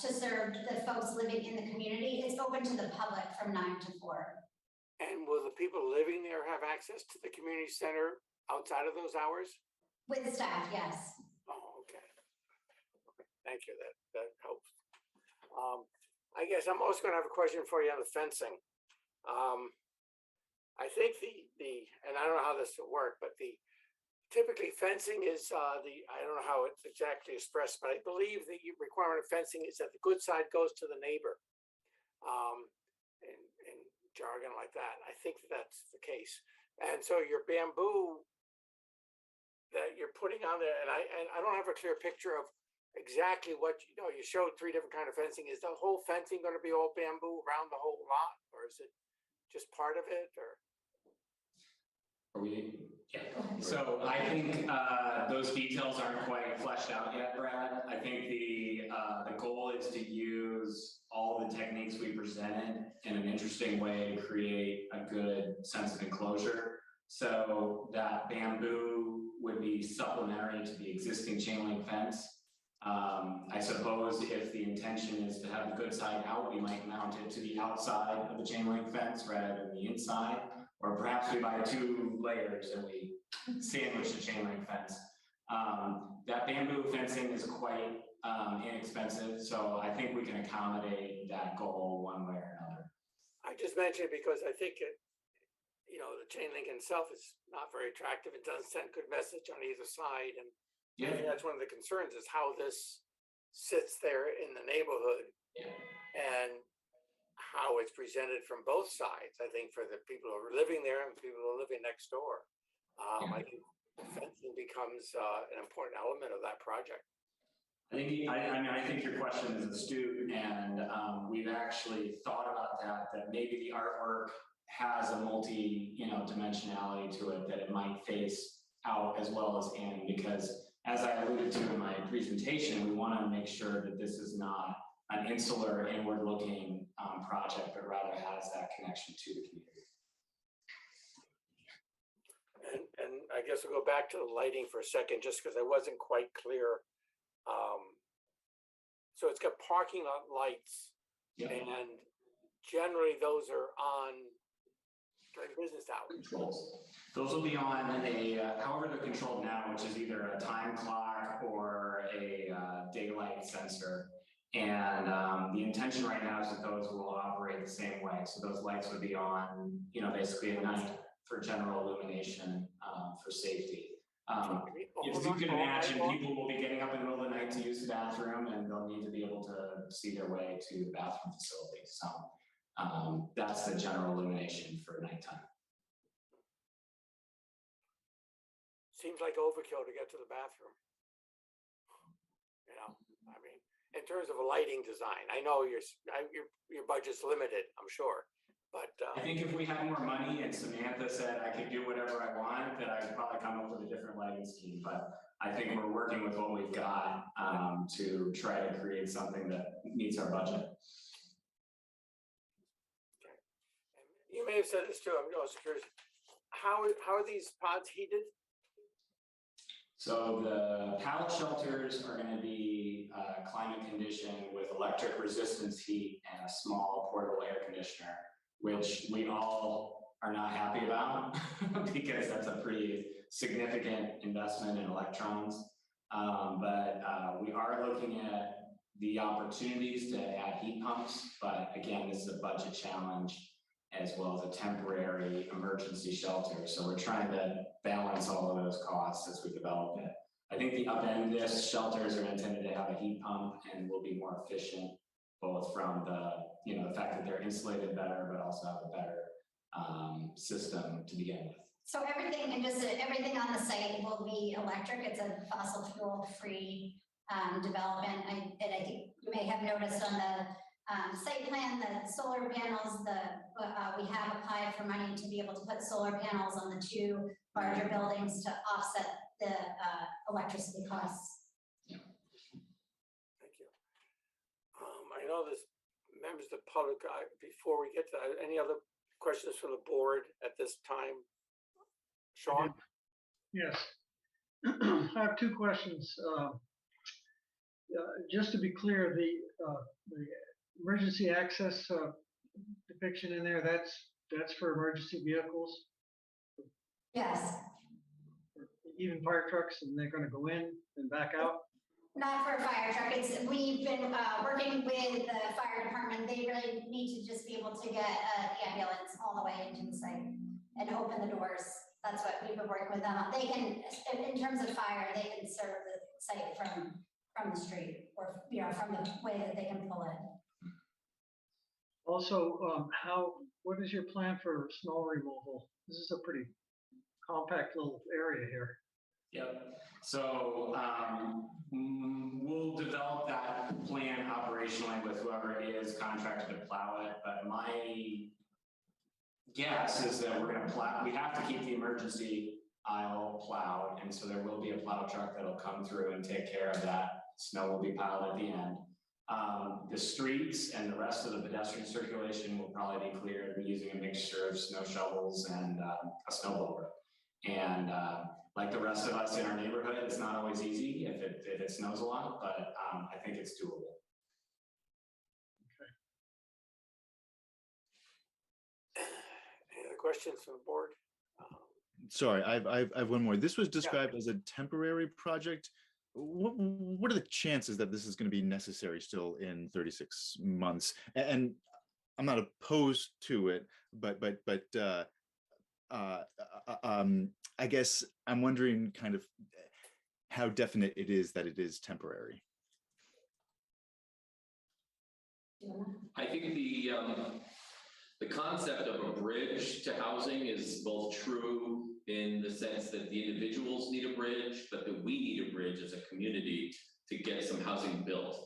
Speaker 12: to serve the folks living in the community. It's open to the public from 9 to 4.
Speaker 1: And will the people living there have access to the community center outside of those hours?
Speaker 12: With staff, yes.
Speaker 1: Oh, okay. Thank you. That helps. I guess I'm also going to have a question for you on the fencing. I think and I don't know how this will work, but typically fencing is I don't know how it's exactly expressed, but I believe the requirement of fencing is that the good side goes to the neighbor. In jargon like that, I think that's the case. And so your bamboo that you're putting on there, and I don't have a clear picture of exactly what you showed 3 different kind of fencing. Is the whole fencing going to be all bamboo around the whole lot, or is it just part of it, or?
Speaker 10: Are we? Yeah. So I think those details aren't quite fleshed out yet, Brad. I think the goal is to use all the techniques we presented in an interesting way to create a good sense of enclosure. So that bamboo would be supplementary to the existing chain link fence. I suppose if the intention is to have the good side out, we might mount it to the outside of the chain link fence rather than the inside, or perhaps we buy 2 layers and we sandwich the chain link fence. That bamboo fencing is quite inexpensive, so I think we can accommodate that goal one way or another.
Speaker 1: I just mentioned it because I think the chain link itself is not very attractive. It doesn't send good message on either side, and I think that's one of the concerns is how this sits there in the neighborhood and how it's presented from both sides. I think for the people who are living there and people who are living next door, I think fencing becomes an important element of that project.
Speaker 10: I think your question is astute, and we've actually thought about that maybe the artwork has a dimensionality to it, that it might face out as well as in, because as I alluded to in my presentation, we want to make sure that this is not an insular, inward-looking project, but rather has that connection to the community.
Speaker 1: And I guess we'll go back to the lighting for a second, just because I wasn't quite clear. So it's got parking lot lights, and generally those are on during business hours.
Speaker 10: Controls. Those will be on however they're controlled now, which is either a time clock or a daylight sensor. And the intention right now is that those will operate the same way. So those lights would be on, basically at night for general illumination for safety. If you can imagine, people will be getting up in the middle of the night to use the bathroom, and they'll need to be able to see their way to the bathroom facility. So that's the general illumination for nighttime.
Speaker 1: Seems like overkill to get to the bathroom. In terms of a lighting design, I know your budget's limited, I'm sure, but
Speaker 10: I think if we had more money and Samantha said I could do whatever I want, then I'd probably come up with a different lighting scheme. But I think we're working with what we've got to try to create something that meets our budget.
Speaker 1: You may have said this too. I'm also curious. How are these pods heated?
Speaker 10: So the pallet shelters are going to be climate conditioned with electric resistance heat and a small portable air conditioner, which we all are not happy about because that's a pretty significant investment in electrons. But we are looking at the opportunities to add heat pumps. But again, this is a budget challenge as well as a temporary emergency shelter. So we're trying to balance all of those costs as we develop it. I think the upendless shelters are intended to have a heat pump and will be more efficient, both from the fact that they're insulated better, but also have a better system to begin with.
Speaker 12: So everything on the site will be electric. It's a fossil fuel free development. And I think you may have noticed on site plan, the solar panels, we have applied for money to be able to put solar panels on the 2 larger buildings to offset the electricity costs.
Speaker 1: Thank you. I know there's members of the public, before we get to that, any other questions from the board at this time? Sean?
Speaker 15: Yes. I have 2 questions. Just to be clear, the emergency access depiction in there, that's for emergency vehicles?
Speaker 12: Yes.
Speaker 15: Even fire trucks, and they're gonna go in and back out?
Speaker 12: Not for a fire truck. We've been working with the fire department. They really need to just be able to get an ambulance all the way into the site and open the doors. That's what we've been working with them on. They can, in terms of fire, they can serve the site from the street, or from the way that they can pull it.
Speaker 15: Also, what is your plan for snow removal? This is a pretty compact little area here.
Speaker 10: Yep. So we'll develop that plan operationally with whoever is contracted to plow it. But my guess is that we're going to plow. We have to keep the emergency aisle plowed, and so there will be a plow truck that'll come through and take care of that. Snow will be piled at the end. The streets and the rest of the pedestrian circulation will probably be cleared using a mixture of snow shovels and a snowblower. And like the rest of us in our neighborhood, it's not always easy if it snows a lot, but I think it's doable.
Speaker 1: Any other questions from the board?
Speaker 4: Sorry, I have one more. This was described as a temporary project. What are the chances that this is going to be necessary still in 36 months? And I'm not opposed to it, but I guess I'm wondering kind of how definite it is that it is temporary.
Speaker 13: I think the concept of a bridge to housing is both true in the sense that the individuals need a bridge, but that we need a bridge as a community to get some housing built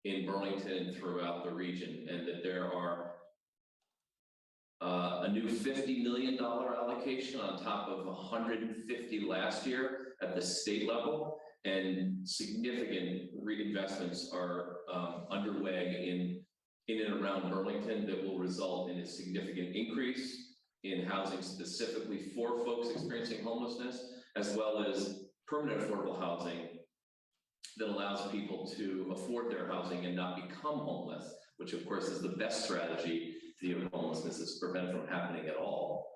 Speaker 13: in Burlington and throughout the region, and that there are a new $50 million allocation on top of 150 last year at the state level, and significant reinvestments are underway in and around Burlington that will result in a significant increase in housing specifically for folks experiencing homelessness, as well as permanent affordable housing that allows people to afford their housing and not become homeless, which of course is the best strategy to deal with homelessness, is to prevent it from happening at all.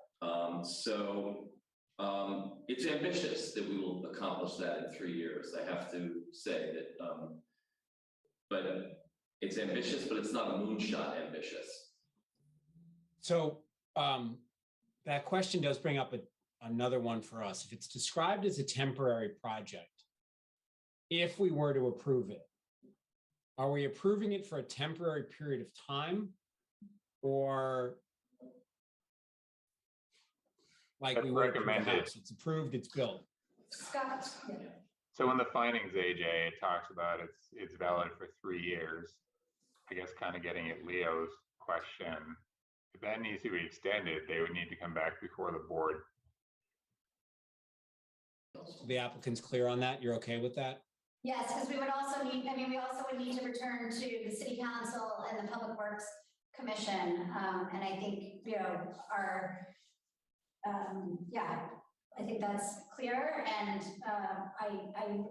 Speaker 13: It's ambitious that we will accomplish that in 3 years. I have to say that, but it's ambitious, but it's not a moonshot ambitious.
Speaker 16: So that question does bring up another one for us. If it's described as a temporary project, if we were to approve it, are we approving it for a temporary period of time, or like we would approve a house? It's approved, it's built.
Speaker 12: Scott?
Speaker 2: So in the findings, AJ, it talks about it's valid for 3 years. I guess kind of getting at Leo's question, if that needs to be extended, they would need to come back before the board.
Speaker 16: The applicant's clear on that? You're okay with that?
Speaker 12: Yes, because we would also need, we also would need to return to the city council and the Public Works Commission. And I think, I think that's clear. And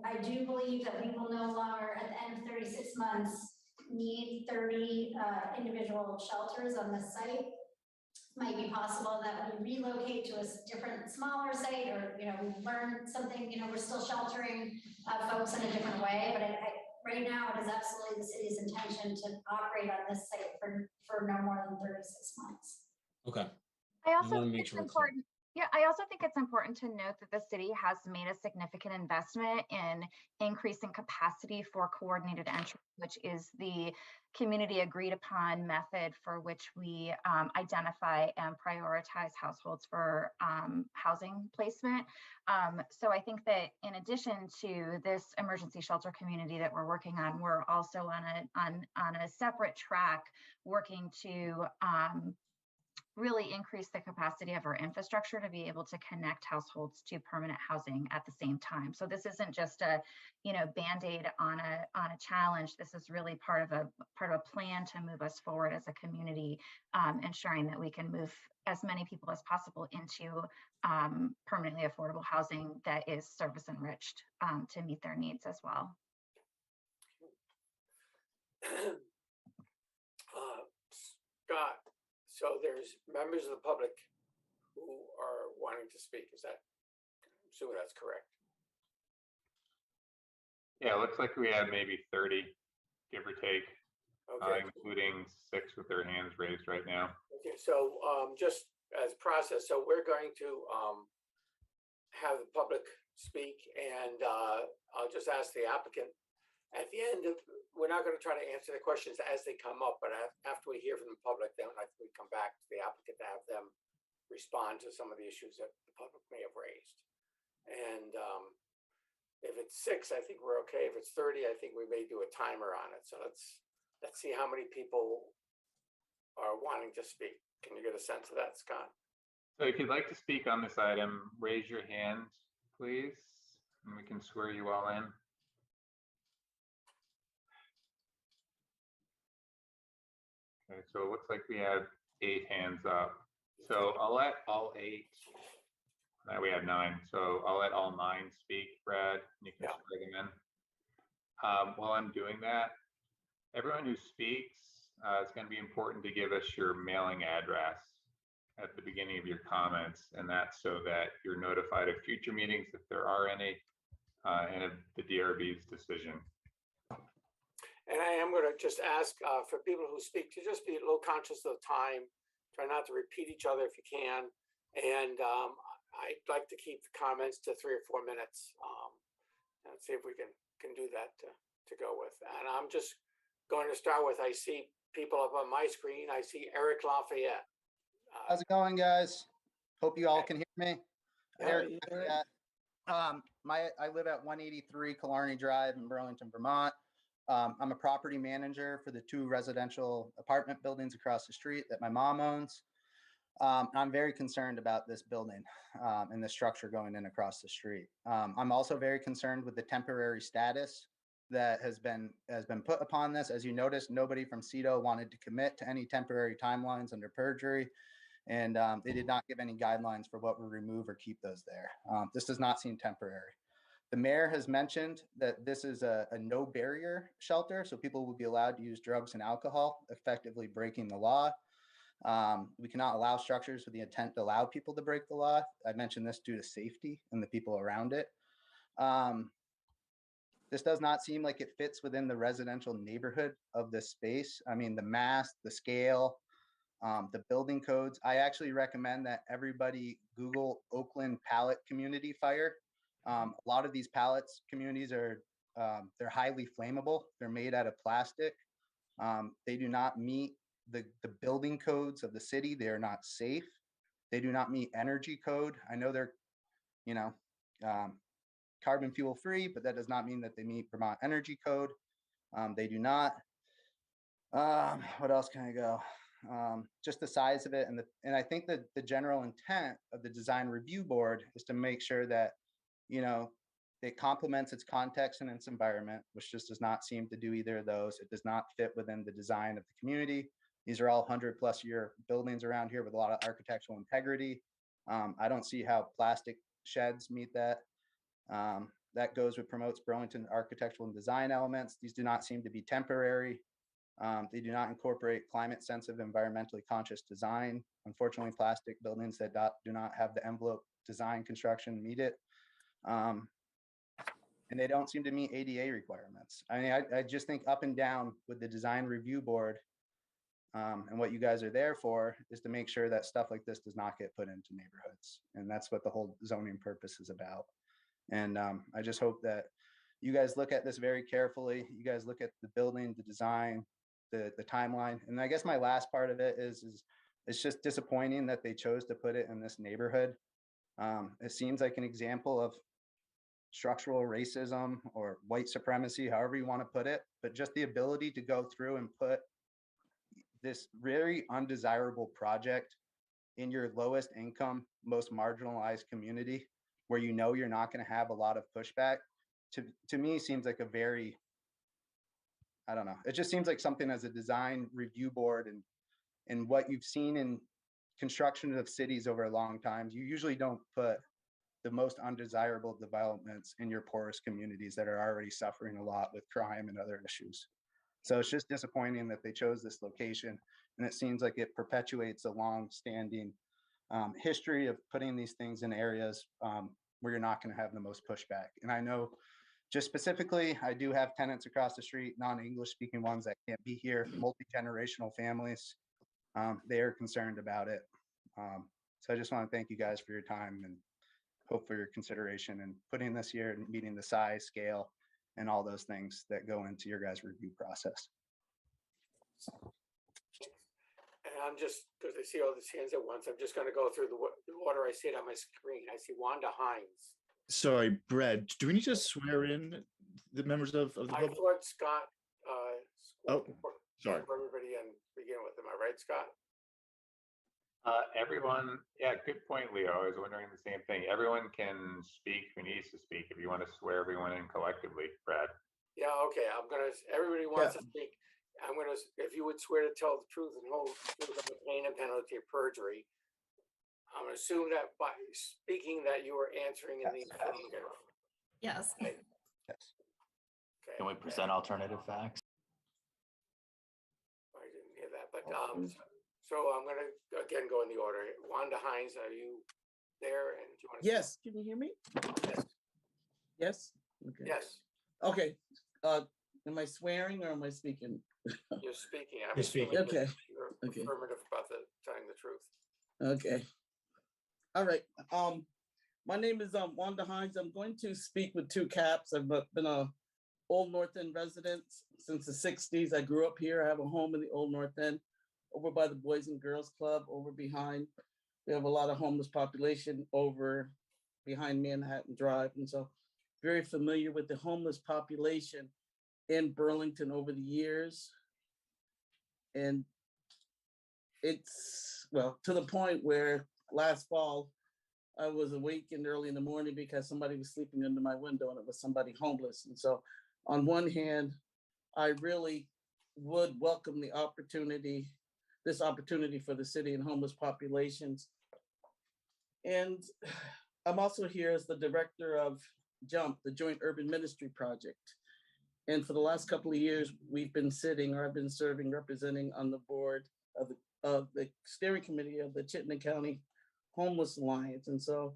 Speaker 12: I do believe that we will no longer, at the end of 36 months, need 30 individual shelters on the site. Might be possible that we relocate to a different, smaller site, or we learn something. We're still sheltering folks in a different way, but right now it is absolutely the city's intention to operate on this site for no more than 36 months.
Speaker 16: Okay.
Speaker 14: I also think it's important. Yeah, I also think it's important to note that the city has made a significant investment in increasing capacity for coordinated entry, which is the community agreed upon method for which we identify and prioritize households for housing placement. So I think that in addition to this emergency shelter community that we're working on, we're also on a separate track working to really increase the capacity of our infrastructure to be able to connect households to permanent housing at the same time. So this isn't just a, Band-Aid on a challenge. This is really part of a plan to move us forward as a community, ensuring that we can move as many people as possible into permanently affordable housing that is service enriched to meet their needs as well.
Speaker 1: Scott, so there's members of the public who are wanting to speak. Is that, I'm assuming that's correct?
Speaker 2: Yeah, it looks like we have maybe 30, give or take,
Speaker 1: Okay.
Speaker 2: including 6 with their hands raised right now.
Speaker 1: Okay, so just as process, so we're going to have the public speak, and I'll just ask the applicant at the end of, we're not going to try to answer the questions as they come up, but after we hear from the public, then I think we come back to the applicant to have them respond to some of the issues that the public may have raised. And if it's 6, I think we're okay. If it's 30, I think we may do a timer on it. So let's see how many people are wanting to speak. Can you get a sense of that, Scott?
Speaker 2: So if you'd like to speak on this item, raise your hand, please, and we can swear you all in. Okay, so it looks like we have 8 hands up. So I'll let all 8, now we have 9. So I'll let all 9 speak, Brad, and you can swear them in. While I'm doing that, everyone who speaks, it's going to be important to give us your mailing address at the beginning of your comments, and that's so that you're notified of future meetings if there are any, and of the DRB's decision.
Speaker 1: And I am going to just ask for people who speak to just be a little conscious of time. Try not to repeat each other if you can. And I'd like to keep the comments to 3 or 4 minutes. And see if we can do that to go with. And I'm just going to start with, I see people up on my screen. I see Eric Lafayette.
Speaker 17: How's it going, guys? Hope you all can hear me. Eric Lafayette. I live at 183 Killarney Drive in Burlington, Vermont. I'm a property manager for the 2 residential apartment buildings across the street that my mom owns. I'm very concerned about this building and the structure going in across the street. I'm also very concerned with the temporary status that has been put upon this. As you noticed, nobody from CEDO wanted to commit to any temporary timelines under perjury, and they did not give any guidelines for what we remove or keep those there. This does not seem temporary. The mayor has mentioned that this is a no barrier shelter, so people will be allowed to use drugs and alcohol, effectively breaking the law. We cannot allow structures with the intent to allow people to break the law. I mentioned this due to safety and the people around it. This does not seem like it fits within the residential neighborhood of this space. I mean, the mass, the scale, the building codes. I actually recommend that everybody Google Oakland pallet community fire. A lot of these pallets communities are, they're highly flammable. They're made out of plastic. They do not meet the building codes of the city. They are not safe. They do not meet energy code. I know they're, carbon fuel free, but that does not mean that they meet Vermont energy code. They do not. What else can I go? Just the size of it. And I think that the general intent of the design review board is to make sure that, it complements its context and its environment, which just does not seem to do either of those. It does not fit within the design of the community. These are all 100+ year buildings around here with a lot of architectural integrity. I don't see how plastic sheds meet that. That goes with promotes Burlington architectural and design elements. These do not seem to be temporary. They do not incorporate climate sensitive, environmentally conscious design. Unfortunately, plastic buildings that do not have the envelope design construction meet it. And they don't seem to meet ADA requirements. I mean, I just think up and down with the design review board, And what you guys are there for is to make sure that stuff like this does not get put into neighborhoods. And that's what the whole zoning purpose is about. And I just hope that you guys look at this very carefully. You guys look at the building, the design, the timeline. And I guess my last part of it is it's just disappointing that they chose to put it in this neighborhood. It seems like an example of structural racism or white supremacy, however you want to put it, but just the ability to go through and put this very undesirable project in your lowest income, most marginalized community, where you know you're not going to have a lot of pushback, to me seems like a very, I don't know, it just seems like something as a design review board and what you've seen in construction of cities over a long time, you usually don't put the most undesirable developments in your poorest communities that are already suffering a lot with crime and other issues. So it's just disappointing that they chose this location, and it seems like it perpetuates a long-standing history of putting these things in areas where you're not going to have the most pushback. And I know just specifically, I do have tenants across the street, non-English speaking ones that can't be here, multi-generational families. They are concerned about it. So I just want to thank you guys for your time and hope for your consideration and putting this here and meeting the size, scale, and all those things that go into your guys' review process.
Speaker 1: And I'm just, because I see all these hands at once, I'm just going to go through the order I see it on my screen. I see Wanda Hines.
Speaker 4: Sorry, Brad, do we need to swear in the members of the
Speaker 1: I
Speaker 4: public?
Speaker 1: thought Scott.
Speaker 4: Oh, sorry.
Speaker 1: For everybody and begin with. Am I right, Scott?
Speaker 2: Everyone, yeah, good point, Leo. I was wondering the same thing. Everyone can speak who needs to speak. If you want to swear everyone in collectively, Brad.
Speaker 1: Yeah, okay. Everybody wants to speak. If you would swear to tell the truth and whole truth on the pain and penalty of perjury, I'm gonna assume that by speaking that you were answering in the affirmative.
Speaker 18: Yes.
Speaker 1: Okay.
Speaker 19: Can we present alternative facts?
Speaker 1: I didn't hear that, but so I'm gonna again go in the order. Wanda Hines, are you there? And do you want to?
Speaker 20: Yes, can you hear me?
Speaker 1: Yes.
Speaker 20: Yes? Okay.
Speaker 1: Yes.
Speaker 20: Okay, am I swearing or am I speaking?
Speaker 1: You're speaking.
Speaker 16: You're speaking.
Speaker 20: Okay.
Speaker 1: You're
Speaker 20: Okay.
Speaker 1: affirmative about telling the truth.
Speaker 20: Okay. All right, my name is Wanda Hines. I'm going to speak with two caps. I've been a Old North End resident since the 60s. I grew up here. I have a home in the Old North End, over by the Boys and Girls Club, over behind. We have a lot of homeless population over behind Manhattan Drive. And so very familiar with the homeless population in Burlington over the years. And it's, well, to the point where last fall, I was awakened early in the morning because somebody was sleeping under my window and it was somebody homeless. And so on one hand, I really would welcome the opportunity, this opportunity for the city and homeless populations. And I'm also here as the director of JUMP, the Joint Urban Ministry Project. And for the last couple of years, we've been sitting, or I've been serving, representing on the board of the steering committee of the Chittenden County Homeless Alliance. And so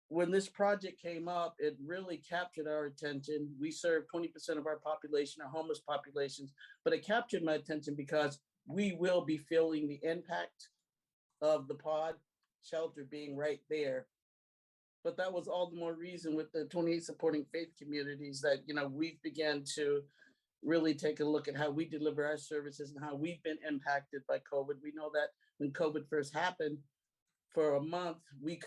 Speaker 20: when this project came up, it really captured our attention. We serve 20% of our population, our homeless populations, but it captured my attention because we will be feeling the impact of the pod shelter being right there. But that was all the more reason with the 28 supporting faith communities that, you know, we've began to really take a look at how we deliver our services and how we've been impacted by COVID. We know that when COVID first happened, for a month, we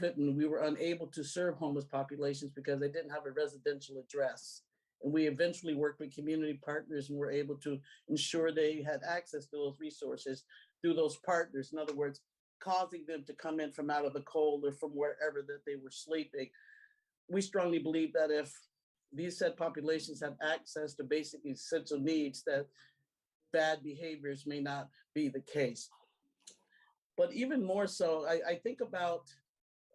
Speaker 20: were unable to serve homeless populations because they didn't have a residential address. And we eventually worked with community partners and were able to ensure they had access to those resources through those partners. In other words, causing them to come in from out of the cold or from wherever that they were sleeping. We strongly believe that if these said populations have access to basic essential needs, that bad behaviors may not be the case. But even more so, I think about,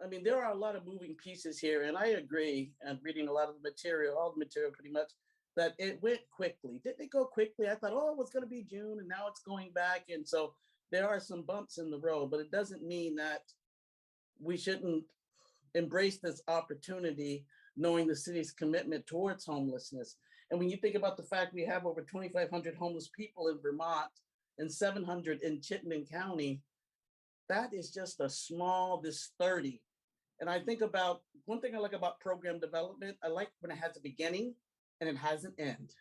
Speaker 20: I mean, there are a lot of moving pieces here, and I agree, and reading a lot of the material, all the material pretty much, that it went quickly. Didn't it go quickly? I thought, oh, it was going to be June, and now it's going back. And so there are some bumps in the road, but it doesn't mean that we shouldn't embrace this opportunity, knowing the city's commitment towards homelessness. And when you think about the fact we have over 2,500 homeless people in Vermont, and 700 in Chittenden County, that is just a small, this 30. And I think about, one thing I like about program development, I like when it has a beginning and it has an end.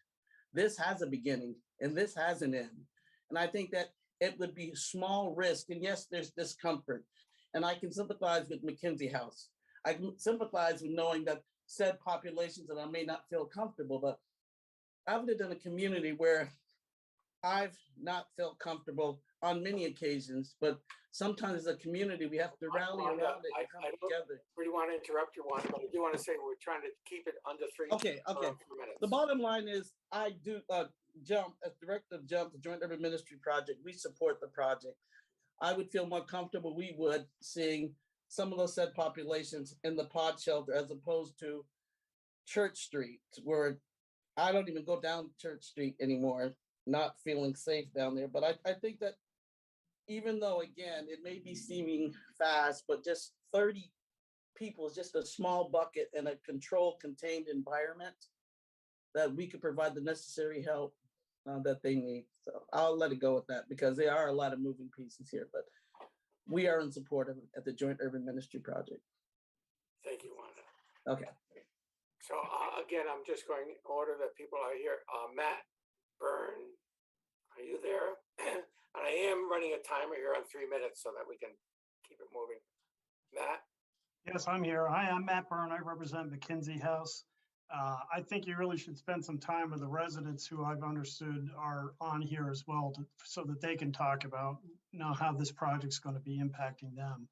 Speaker 20: This has a beginning and this has an end. And I think that it would be small risk. And yes, there's discomfort. And I can sympathize with McKinsey House. I can sympathize with knowing that said populations that I may not feel comfortable, but I've lived in a community where I've not felt comfortable on many occasions, but sometimes as a community, we have to rally around it and come together.
Speaker 1: Really want to interrupt you, Wanda, but I do want to say we're trying to keep it under 3
Speaker 20: Okay.
Speaker 1: minutes.
Speaker 20: The bottom line is I do Jump, as director of Jump, the Joint Urban Ministry Project, we support the project. I would feel more comfortable, we would, seeing some of those said populations in the pod shelter as opposed to Church Street, where I don't even go down Church Street anymore, not feeling safe down there. But I think that even though, again, it may be seeming fast, but just 30 people is just a small bucket in a controlled, contained environment that we could provide the necessary help that they need. So I'll let it go with that because there are a lot of moving pieces here, but we are in support of it at the Joint Urban Ministry Project.
Speaker 1: Thank you, Wanda.
Speaker 20: Okay.
Speaker 1: So again, I'm just going in order that people are here. Matt Byrne, are you there? And I am running a timer here on 3 minutes so that we can keep it moving. Matt?
Speaker 18: Yes, I'm here. Hi, I'm Matt Byrne. I represent McKinsey House. I think you really should spend some time with the residents who I've understood are on here as well, so that they can talk about how this project's going to be impacting them.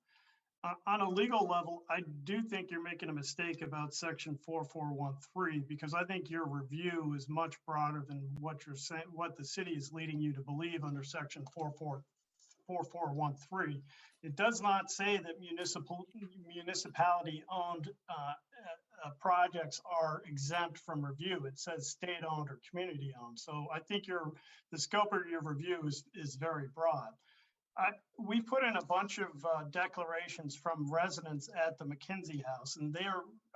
Speaker 18: On a legal level, I do think you're making a mistake about section 4413, because I think your review is much broader than what you're saying, what the city is leading you to believe under section 4413. It does not say that municipality owned projects are exempt from review. It says state owned or community owned. So I think the scope of your review is very broad. We put in a bunch of declarations from residents at the McKinsey House, and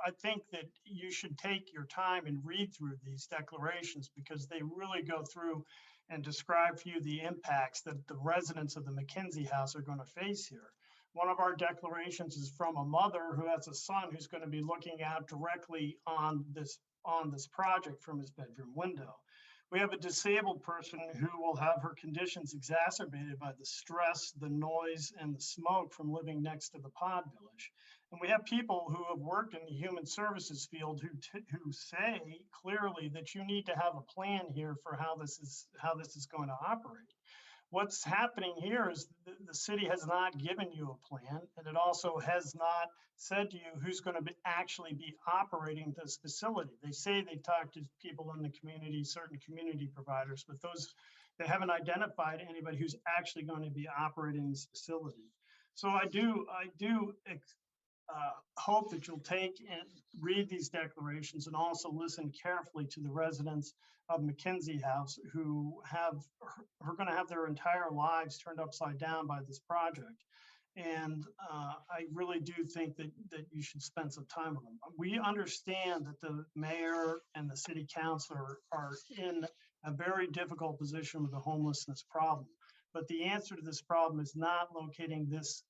Speaker 18: I think that you should take your time and read through these declarations because they really go through and describe for you the impacts that the residents of the McKinsey House are going to face here. One of our declarations is from a mother who has a son who's going to be looking out directly on this project from his bedroom window. We have a disabled person who will have her conditions exacerbated by the stress, the noise, and the smoke from living next to the pod village. And we have people who have worked in the human services field who say clearly that you need to have a plan here for how this is going to operate. What's happening here is the city has not given you a plan, and it also has not said to you who's going to actually be operating this facility. They say they talk to people in the community, certain community providers, but they haven't identified anybody who's actually going to be operating this facility. So I do hope that you'll take and read these declarations and also listen carefully to the residents of McKinsey House who are going to have their entire lives turned upside down by this project. And I really do think that you should spend some time with them. We understand that the mayor and the city councilor are in a very difficult position with the homelessness problem. But the answer to this problem is not locating this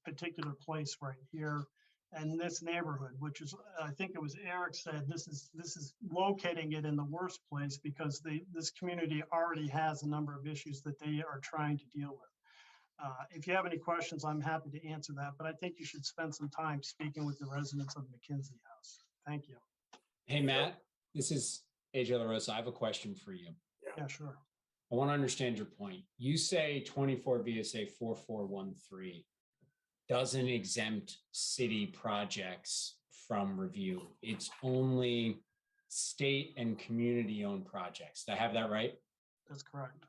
Speaker 18: particular place right here and this neighborhood, which is, I think it was Eric said, this is locating it in the worst place because this community already has a number of issues that they are trying to deal with. If you have any questions, I'm happy to answer that, but I think you should spend some time speaking with the residents of McKinsey House. Thank you.
Speaker 16: Hey, Matt, this is AJ LaRosa. I have a question for you.
Speaker 18: Yeah, sure.
Speaker 16: I want to understand your point. You say 24 VSA 4413 doesn't exempt city projects from review. It's only state and community owned projects. Did I have that right?
Speaker 18: That's correct.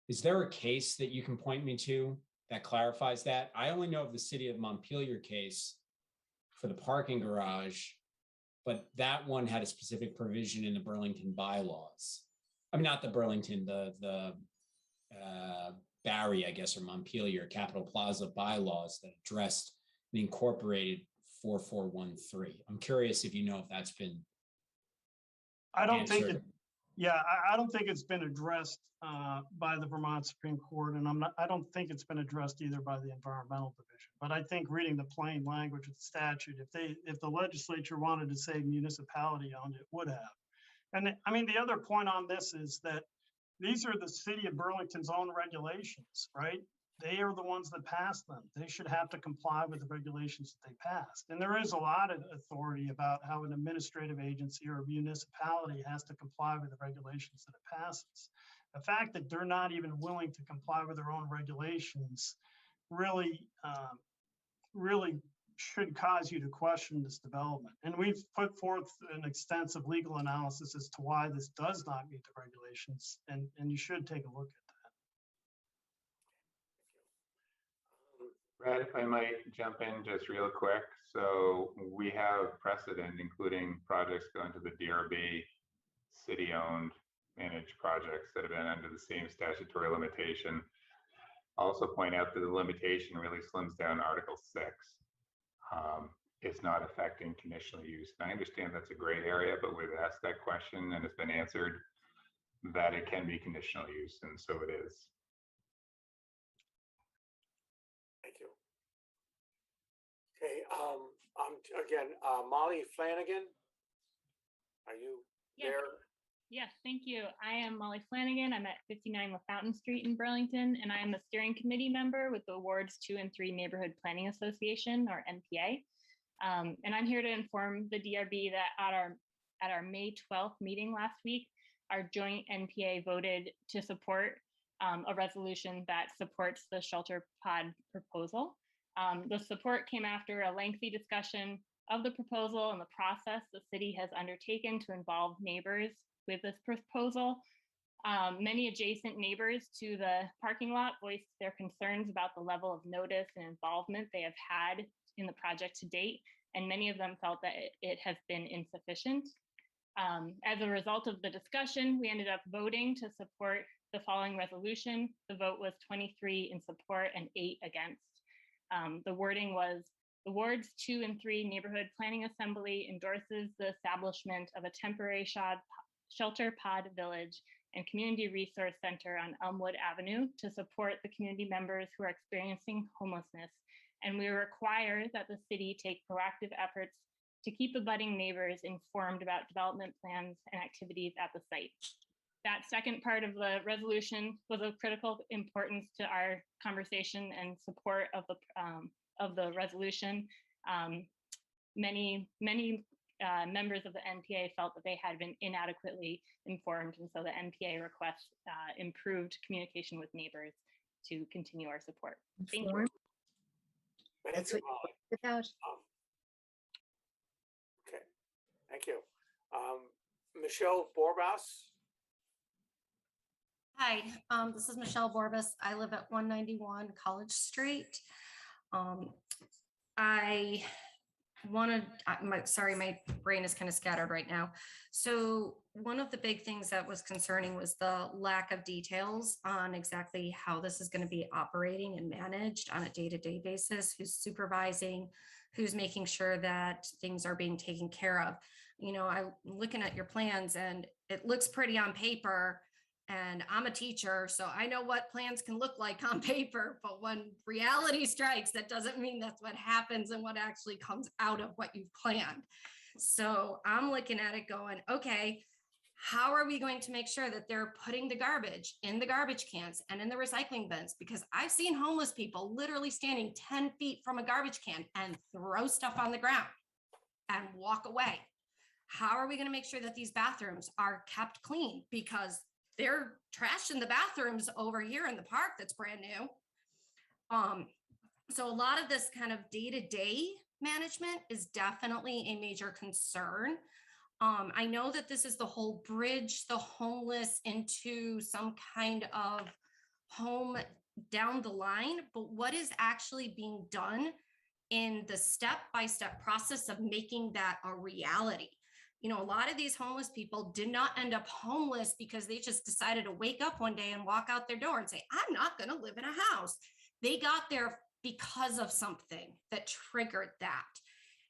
Speaker 16: Is there a case that you can point me to that clarifies that? I only know of the city of Montpelier case for the parking garage, but that one had a specific provision in the Burlington bylaws. I mean, not the Burlington, the Barry, I guess, or Montpelier Capitol Plaza bylaws that addressed and incorporated 4413. I'm curious if you know if that's been
Speaker 18: I don't
Speaker 16: answered.
Speaker 18: think it. Yeah, I don't think it's been addressed by the Vermont Supreme Court, and I don't think it's been addressed either by the Environmental Division. But I think reading the plain language of the statute, if the legislature wanted to say municipality owned, it would have. And I mean, the other point on this is that these are the city of Burlington's own regulations, right? They are the ones that pass them. They should have to comply with the regulations that they passed. And there is a lot of authority about how an administrative agency or a municipality has to comply with the regulations that it passes. The fact that they're not even willing to comply with their own regulations really, really should cause you to question this development. And we've put forth an extensive legal analysis as to why this does not meet the regulations, and you should take a look at that.
Speaker 2: Brad, if I might jump in just real quick. So we have precedent, including projects going to the DRB, city-owned managed projects that have been under the same statutory limitation. Also point out that the limitation really slims down Article 6. It's not affecting conditional use. And I understand that's a gray area, but we've asked that question and it's been answered that it can be conditional use, and so it is.
Speaker 1: Thank you. Okay, again, Molly Flanagan, are you there?
Speaker 21: Yes, thank you. I am Molly Flanagan. I'm at 59 LaFountain Street in Burlington, and I am a steering committee member with the Wards 2 and 3 Neighborhood Planning Association, or NPA. And I'm here to inform the DRB that at our May 12th meeting last week, our joint NPA voted to support a resolution that supports the shelter pod proposal. The support came after a lengthy discussion of the proposal and the process the city has undertaken to involve neighbors with this proposal. Many adjacent neighbors to the parking lot voiced their concerns about the level of notice and involvement they have had in the project to date, and many of them felt that it has been insufficient. As a result of the discussion, we ended up voting to support the following resolution. The vote was 23 in support and 8 against. The wording was, the Wards 2 and 3 Neighborhood Planning Assembly endorses the establishment of a temporary shelter pod village and community resource center on Elmwood Avenue to support the community members who are experiencing homelessness. And we require that the city take proactive efforts to keep abutting neighbors informed about development plans and activities at the site. That second part of the resolution was of critical importance to our conversation and support of the resolution. Many members of the NPA felt that they had been inadequately informed, and so the NPA requests improved communication with neighbors to continue our support. Thank you.
Speaker 1: Thank you, Molly. Okay, thank you. Michelle Borbas.
Speaker 22: Hi, this is Michelle Borbas. I live at 191 College Street. I wanted, sorry, my brain is kind of scattered right now. So one of the big things that was concerning was the lack of details on exactly how this is going to be operating and managed on a day-to-day basis, who's supervising, who's making sure that things are being taken care of. You know, I'm looking at your plans and it looks pretty on paper, and I'm a teacher, so I know what plans can look like on paper, but when reality strikes, that doesn't mean that's what happens and what actually comes out of what you've planned. So I'm looking at it going, okay, how are we going to make sure that they're putting the garbage in the garbage cans and in the recycling bins? Because I've seen homeless people literally standing 10 feet from a garbage can and throw stuff on the ground and walk away. How are we going to make sure that these bathrooms are kept clean? Because they're trashing the bathrooms over here in the park that's brand new. So a lot of this kind of day-to-day management is definitely a major concern. I know that this is the whole bridge the homeless into some kind of home down the line, but what is actually being done in the step-by-step process of making that a reality? You know, a lot of these homeless people did not end up homeless because they just decided to wake up one day and walk out their door and say, I'm not going to live in a house. They got there because of something that triggered that.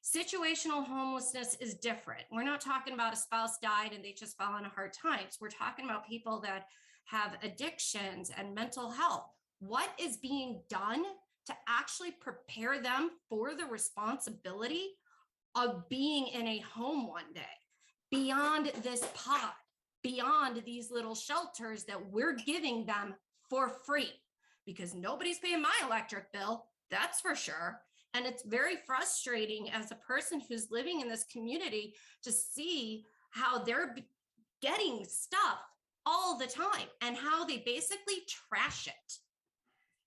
Speaker 22: Situational homelessness is different. We're not talking about a spouse died and they just fell on hard times. We're talking about people that have addictions and mental health. What is being done to actually prepare them for the responsibility of being in a home one day, beyond this pod, beyond these little shelters that we're giving them for free? Because nobody's paying my electric bill, that's for sure. And it's very frustrating as a person who's living in this community to see how they're getting stuff all the time and how they basically trash it.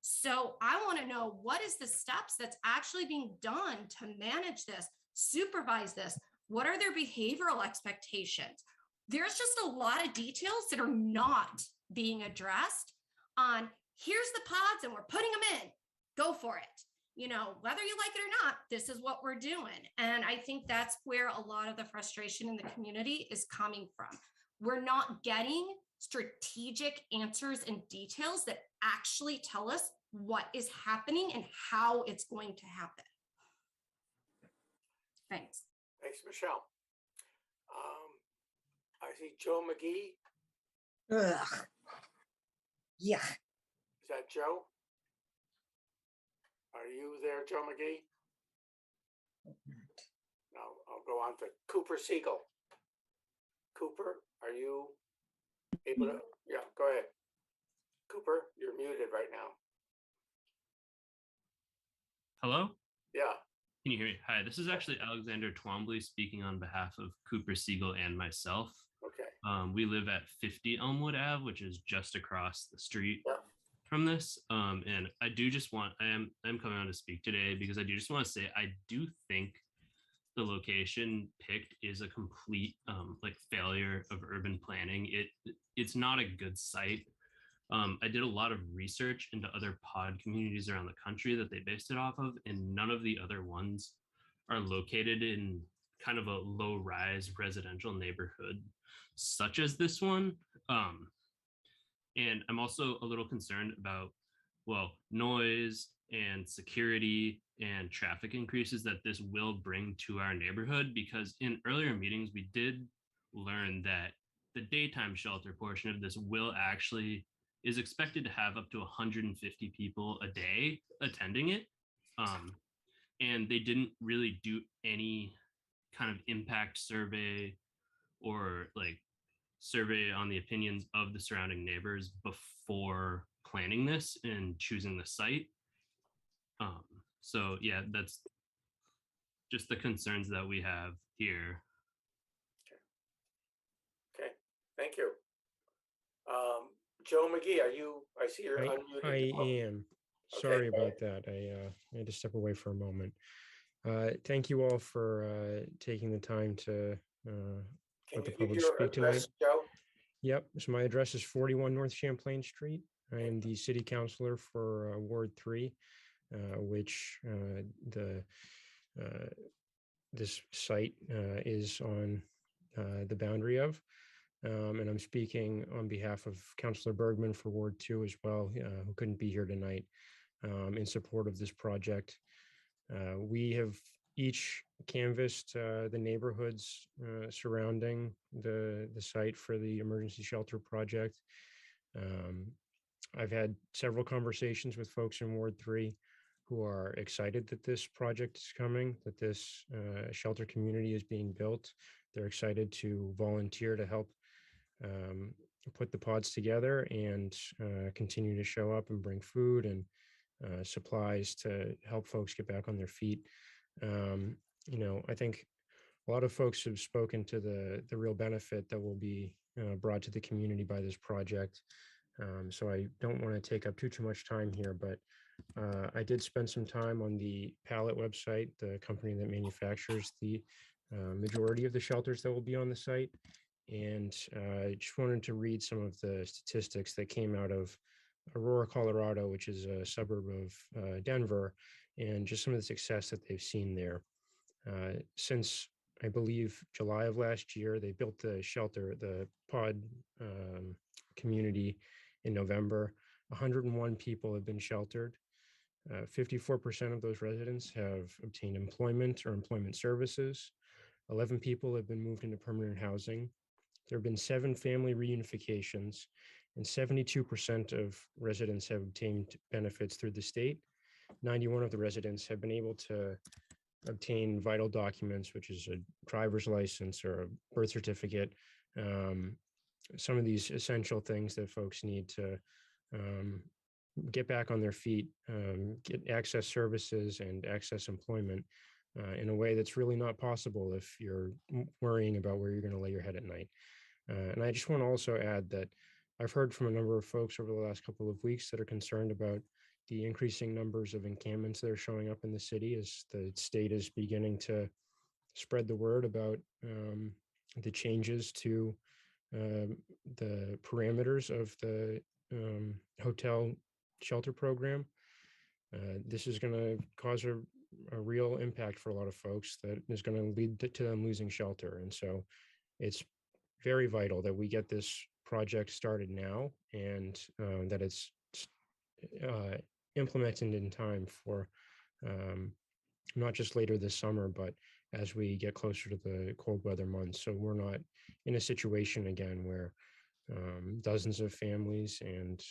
Speaker 22: So I want to know, what is the steps that's actually being done to manage this, supervise this? What are their behavioral expectations? There's just a lot of details that are not being addressed on, here's the pods and we're putting them in, go for it. You know, whether you like it or not, this is what we're doing. And I think that's where a lot of the frustration in the community is coming from. We're not getting strategic answers and details that actually tell us what is happening and how it's going to happen. Thanks.
Speaker 1: Thanks, Michelle. I see Joe McGee.
Speaker 3: Ugh. Yeah.
Speaker 1: Is that Joe? Are you there, Joe McGee? No, I'll go on to Cooper Siegel. Cooper, are you able to? Yeah, go ahead. Cooper, you're muted right now.
Speaker 6: Hello?
Speaker 1: Yeah.
Speaker 6: Can you hear me? Hi, this is actually Alexander Twombly speaking on behalf of Cooper Siegel and myself.
Speaker 1: Okay.
Speaker 6: We live at 50 Elmwood Ave, which is just across the street from this. And I do just want, I'm coming on to speak today because I do just want to say, I do think the location picked is a complete like failure of urban planning. It's not a good site. I did a lot of research into other pod communities around the country that they based it off of, and none of the other ones are located in kind of a low-rise residential neighborhood such as this one. And I'm also a little concerned about, well, noise and security and traffic increases that this will bring to our neighborhood, because in earlier meetings, we did learn that the daytime shelter portion of this is expected to have up to 150 people a day attending it. And they didn't really do any kind of impact survey or like survey on the opinions of the surrounding neighbors before planning this and choosing the site. So yeah, that's just the concerns that we have here.
Speaker 1: Okay, thank you. Joe McGee, I see you're unmuted.
Speaker 23: I am. Sorry about that. I had to step away for a moment. Thank you all for taking the time to let the public speak tonight.
Speaker 1: Joe?
Speaker 23: Yep. So my address is 41 North Champlain Street. I am the city councilor for Ward 3, which this site is on the boundary of. And I'm speaking on behalf of Councillor Bergman for Ward 2 as well, who couldn't be here tonight, in support of this project. We have each canvassed the neighborhoods surrounding the site for the emergency shelter project. I've had several conversations with folks in Ward 3 who are excited that this project is coming, that this shelter community is being built. They're excited to volunteer to help put the pods together and continue to show up and bring food and supplies to help folks get back on their feet. You know, I think a lot of folks have spoken to the real benefit that will be brought to the community by this project. So I don't want to take up too much time here, but I did spend some time on the Pallet website, the company that manufactures the majority of the shelters that will be on the site. And I just wanted to read some of the statistics that came out of Aurora, Colorado, which is a suburb of Denver, and just some of the success that they've seen there. Since, I believe, July of last year, they built the shelter, the pod community in November. 101 people have been sheltered. 54% of those residents have obtained employment or employment services. 11 people have been moved into permanent housing. There have been 7 family reunifications, and 72% of residents have obtained benefits through the state. 91 of the residents have been able to obtain vital documents, which is a driver's license or a birth certificate, some of these essential things that folks need to get back on their feet, get access services and access employment in a way that's really not possible if you're worrying about where you're going to lay your head at night. And I just want to also add that I've heard from a number of folks over the last couple of weeks that are concerned about the increasing numbers of encampments that are showing up in the city as the state is beginning to spread the word about the changes to the parameters of the hotel shelter program. This is going to cause a real impact for a lot of folks that is going to lead to them losing shelter. And so it's very vital that we get this project started now and that it's implemented in time for not just later this summer, but as we get closer to the cold weather months. So we're not in a situation again where dozens of families and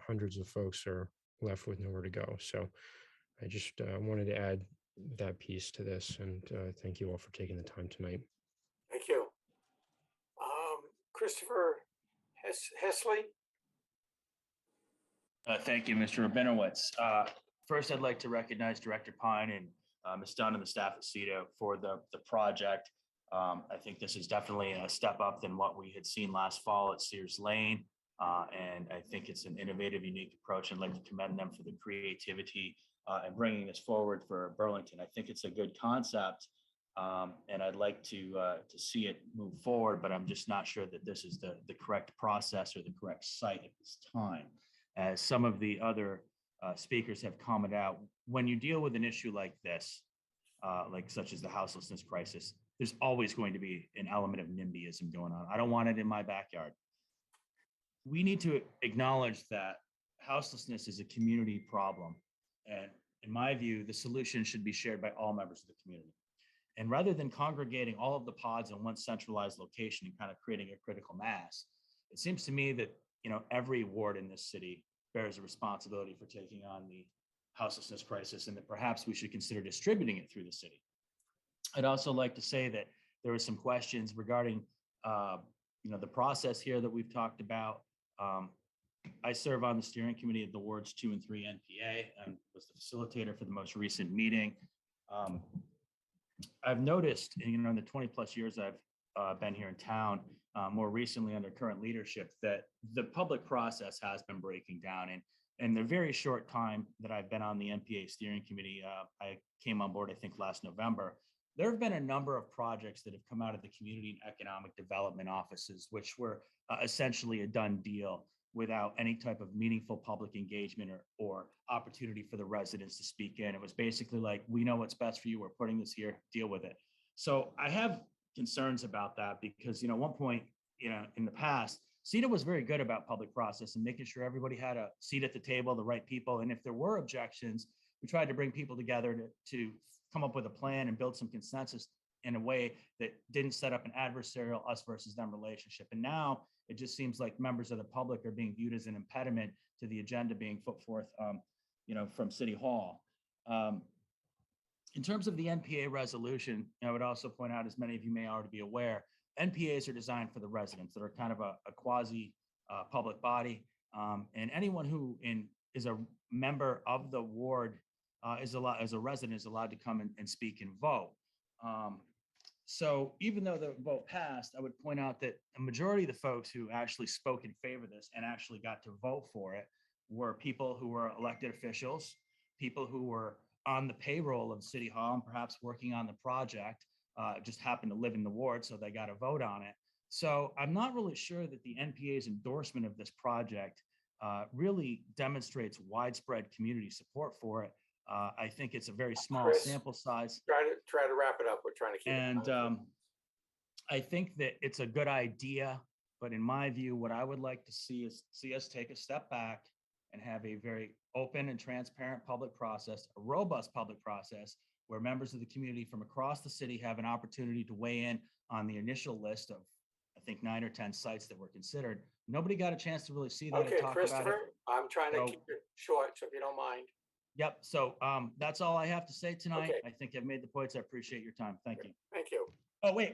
Speaker 23: hundreds of folks are left with nowhere to go. So I just wanted to add that piece to this, and thank you all for taking the time tonight.
Speaker 1: Thank you. Christopher Hesley.
Speaker 19: Thank you, Mr. Rabinowitz. First, I'd like to recognize Director Pine and Ms. Dunn and the staff at CEDO for the project. I think this is definitely a step up than what we had seen last fall at Sears Lane. And I think it's an innovative, unique approach. I'd like to commend them for the creativity and bringing this forward for Burlington. I think it's a good concept, and I'd like to see it move forward, but I'm just not sure that this is the correct process or the correct site at this time. As some of the other speakers have commented out, when you deal with an issue like this, like such as the houselessness crisis, there's always going to be an element of NIMBYism going on. I don't want it in my backyard. We need to acknowledge that houselessness is a community problem. And in my view, the solution should be shared by all members of the community. And rather than congregating all of the pods in one centralized location and kind of creating a critical mass, it seems to me that every ward in this city bears a responsibility for taking on the houselessness crisis, and that perhaps we should consider distributing it through the city. I'd also like to say that there were some questions regarding the process here that we've talked about. I serve on the steering committee of the wards 2 and 3 NPA and was the facilitator for the most recent meeting. I've noticed, in the 20 plus years I've been here in town, more recently under current leadership, that the public process has been breaking down. And in the very short time that I've been on the NPA steering committee, I came on board, I think, last November. There have been a number of projects that have come out of the community and economic development offices, which were essentially a done deal without any type of meaningful public engagement or opportunity for the residents to speak in. It was basically like, we know what's best for you. We're putting this here, deal with it. So I have concerns about that because, at one point, in the past, CEDA was very good about public process and making sure everybody had a seat at the table, the right people. And if there were objections, we tried to bring people together to come up with a plan and build some consensus in a way that didn't set up an adversarial us versus them relationship. And now it just seems like members of the public are being viewed as an impediment to the agenda being put forth, from City Hall. In terms of the NPA resolution, I would also point out, as many of you may already be aware, NPAs are designed for the residents that are kind of a quasi public body. And anyone who is a member of the ward as a resident is allowed to come and speak and vote. So even though the vote passed, I would point out that a majority of the folks who actually spoke in favor of this and actually got to vote for it were people who were elected officials, people who were on the payroll of City Hall and perhaps working on the project, just happened to live in the ward, so they got a vote on it. So I'm not really sure that the NPA's endorsement of this project really demonstrates widespread community support for it. I think it's a very small sample size.
Speaker 1: Try to wrap it up. We're trying to keep
Speaker 19: and I think that it's a good idea, but in my view, what I would like to see is us take a step back and have a very open and transparent public process, a robust public process, where members of the community from across the city have an opportunity to weigh in on the initial list of, I think, 9 or 10 sites that were considered. Nobody got a chance to really see that
Speaker 1: Okay,
Speaker 19: and talk about it.
Speaker 1: Christopher, I'm trying to
Speaker 19: So-
Speaker 1: keep it short, so if you don't mind.
Speaker 19: Yep. So that's all I have to say tonight.
Speaker 1: Okay.
Speaker 19: I think I've made the points. I appreciate your time. Thank you.
Speaker 1: Thank you.
Speaker 19: Oh, wait.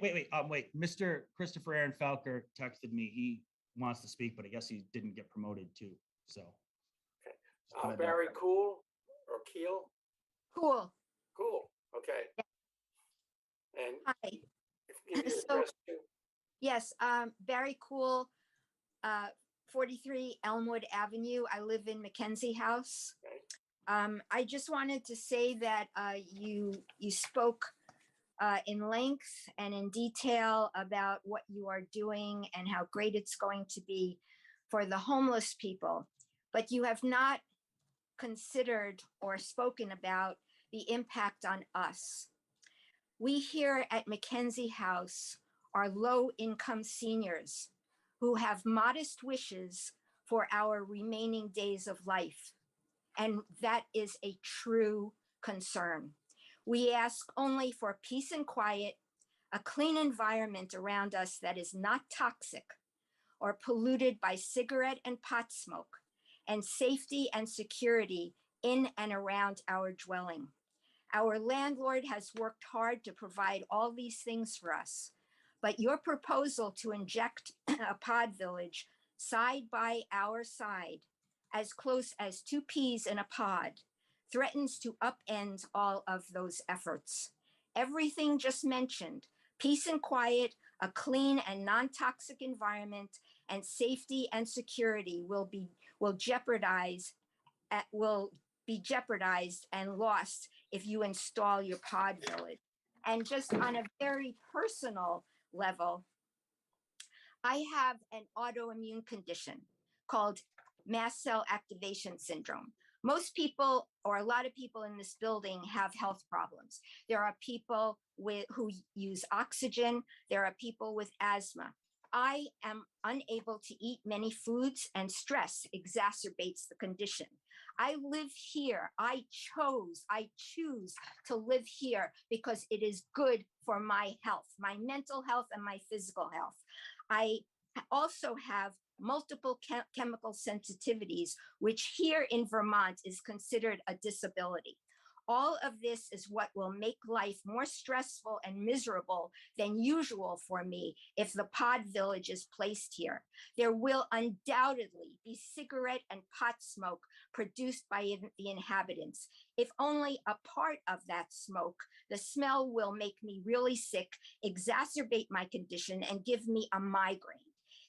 Speaker 19: Mr. Christopher Aaron Falker texted me. He wants to speak, but I guess he didn't get promoted too. So.
Speaker 1: Barry Cool or Keel?
Speaker 3: Cool.
Speaker 1: Cool, okay. And
Speaker 3: Hi.
Speaker 1: if you give your
Speaker 3: So-
Speaker 1: address too.
Speaker 3: Yes, Barry Cool, 43 Elmwood Avenue. I live in Mackenzie House. I just wanted to say that you spoke in length and in detail about what you are doing and how great it's going to be for the homeless people, but you have not considered or spoken about the impact on us. We here at Mackenzie House are low-income seniors who have modest wishes for our remaining days of life. And that is a true concern. We ask only for peace and quiet, a clean environment around us that is not toxic or polluted by cigarette and pot smoke, and safety and security in and around our dwelling. Our landlord has worked hard to provide all these things for us, but your proposal to inject a pod village side by our side, as close as 2 peas in a pod, threatens to upend all of those efforts. Everything just mentioned, peace and quiet, a clean and non-toxic environment, and safety and security will be jeopardized and lost if you install your pod village. And just on a very personal level, I have an autoimmune condition called mast cell activation syndrome. Most people, or a lot of people in this building, have health problems. There are people who use oxygen. There are people with asthma. I am unable to eat many foods, and stress exacerbates the condition. I live here. I choose to live here because it is good for my health, my mental health and my physical health. I also have multiple chemical sensitivities, which here in Vermont is considered a disability. All of this is what will make life more stressful and miserable than usual for me if the pod village is placed here. There will undoubtedly be cigarette and pot smoke produced by the inhabitants. If only a part of that smoke, the smell will make me really sick, exacerbate my condition, and give me a migraine.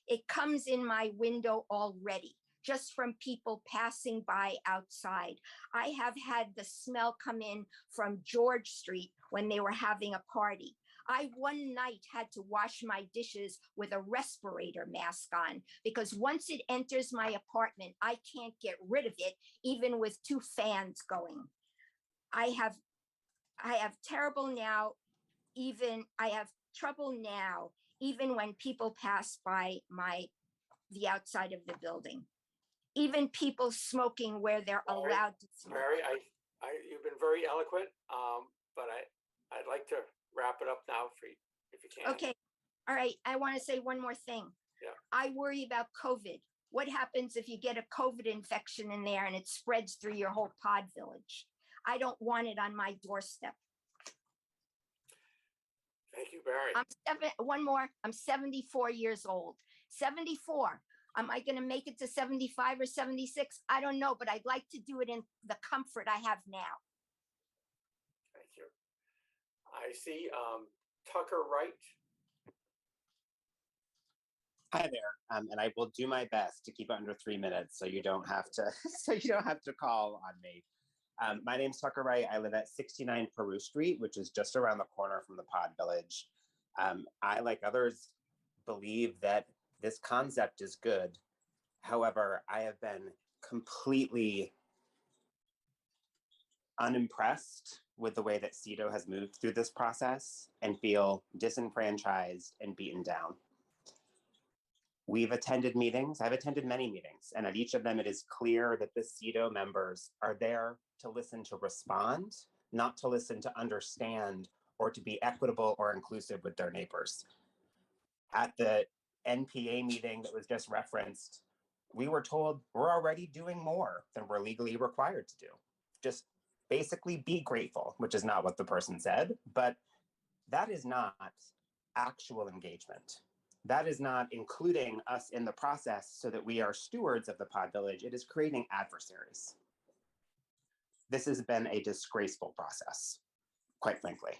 Speaker 3: It comes in my window already, just from people passing by outside. I have had the smell come in from George Street when they were having a party. I one night had to wash my dishes with a respirator mask on because once it enters my apartment, I can't get rid of it, even with 2 fans going. I have trouble now, even when people pass by the outside of the building. Even people smoking where they're allowed to smoke.
Speaker 1: Mary, you've been very eloquent, but I'd like to wrap it up now for you, if you can.
Speaker 3: Okay, all right, I want to say one more thing.
Speaker 1: Yeah.
Speaker 3: I worry about COVID. What happens if you get a COVID infection in there and it spreads through your whole pod village? I don't want it on my doorstep.
Speaker 1: Thank you, Barry.
Speaker 3: I'm 74 years old. 74. Am I going to make it to 75 or 76? I don't know, but I'd like to do it in the comfort I have now.
Speaker 1: Thank you. I see Tucker Wright.
Speaker 5: Hi there, and I will do my best to keep it under 3 minutes, so you don't have to call on me. My name's Tucker Wright. I live at 69 Peru Street, which is just around the corner from the Pod Village. I, like others, believe that this concept is good. However, I have been completely unimpressed with the way that CEDO has moved through this process and feel disenfranchised and beaten down. We've attended meetings. I've attended many meetings, and at each of them, it is clear that the CEDO members are there to listen to respond, not to listen to understand or to be equitable or inclusive with their neighbors. At the NPA meeting that was just referenced, we were told we're already doing more than we're legally required to do. Just basically be grateful, which is not what the person said, but that is not actual engagement. That is not including us in the process so that we are stewards of the pod village. It is creating adversaries. This has been a disgraceful process, quite frankly.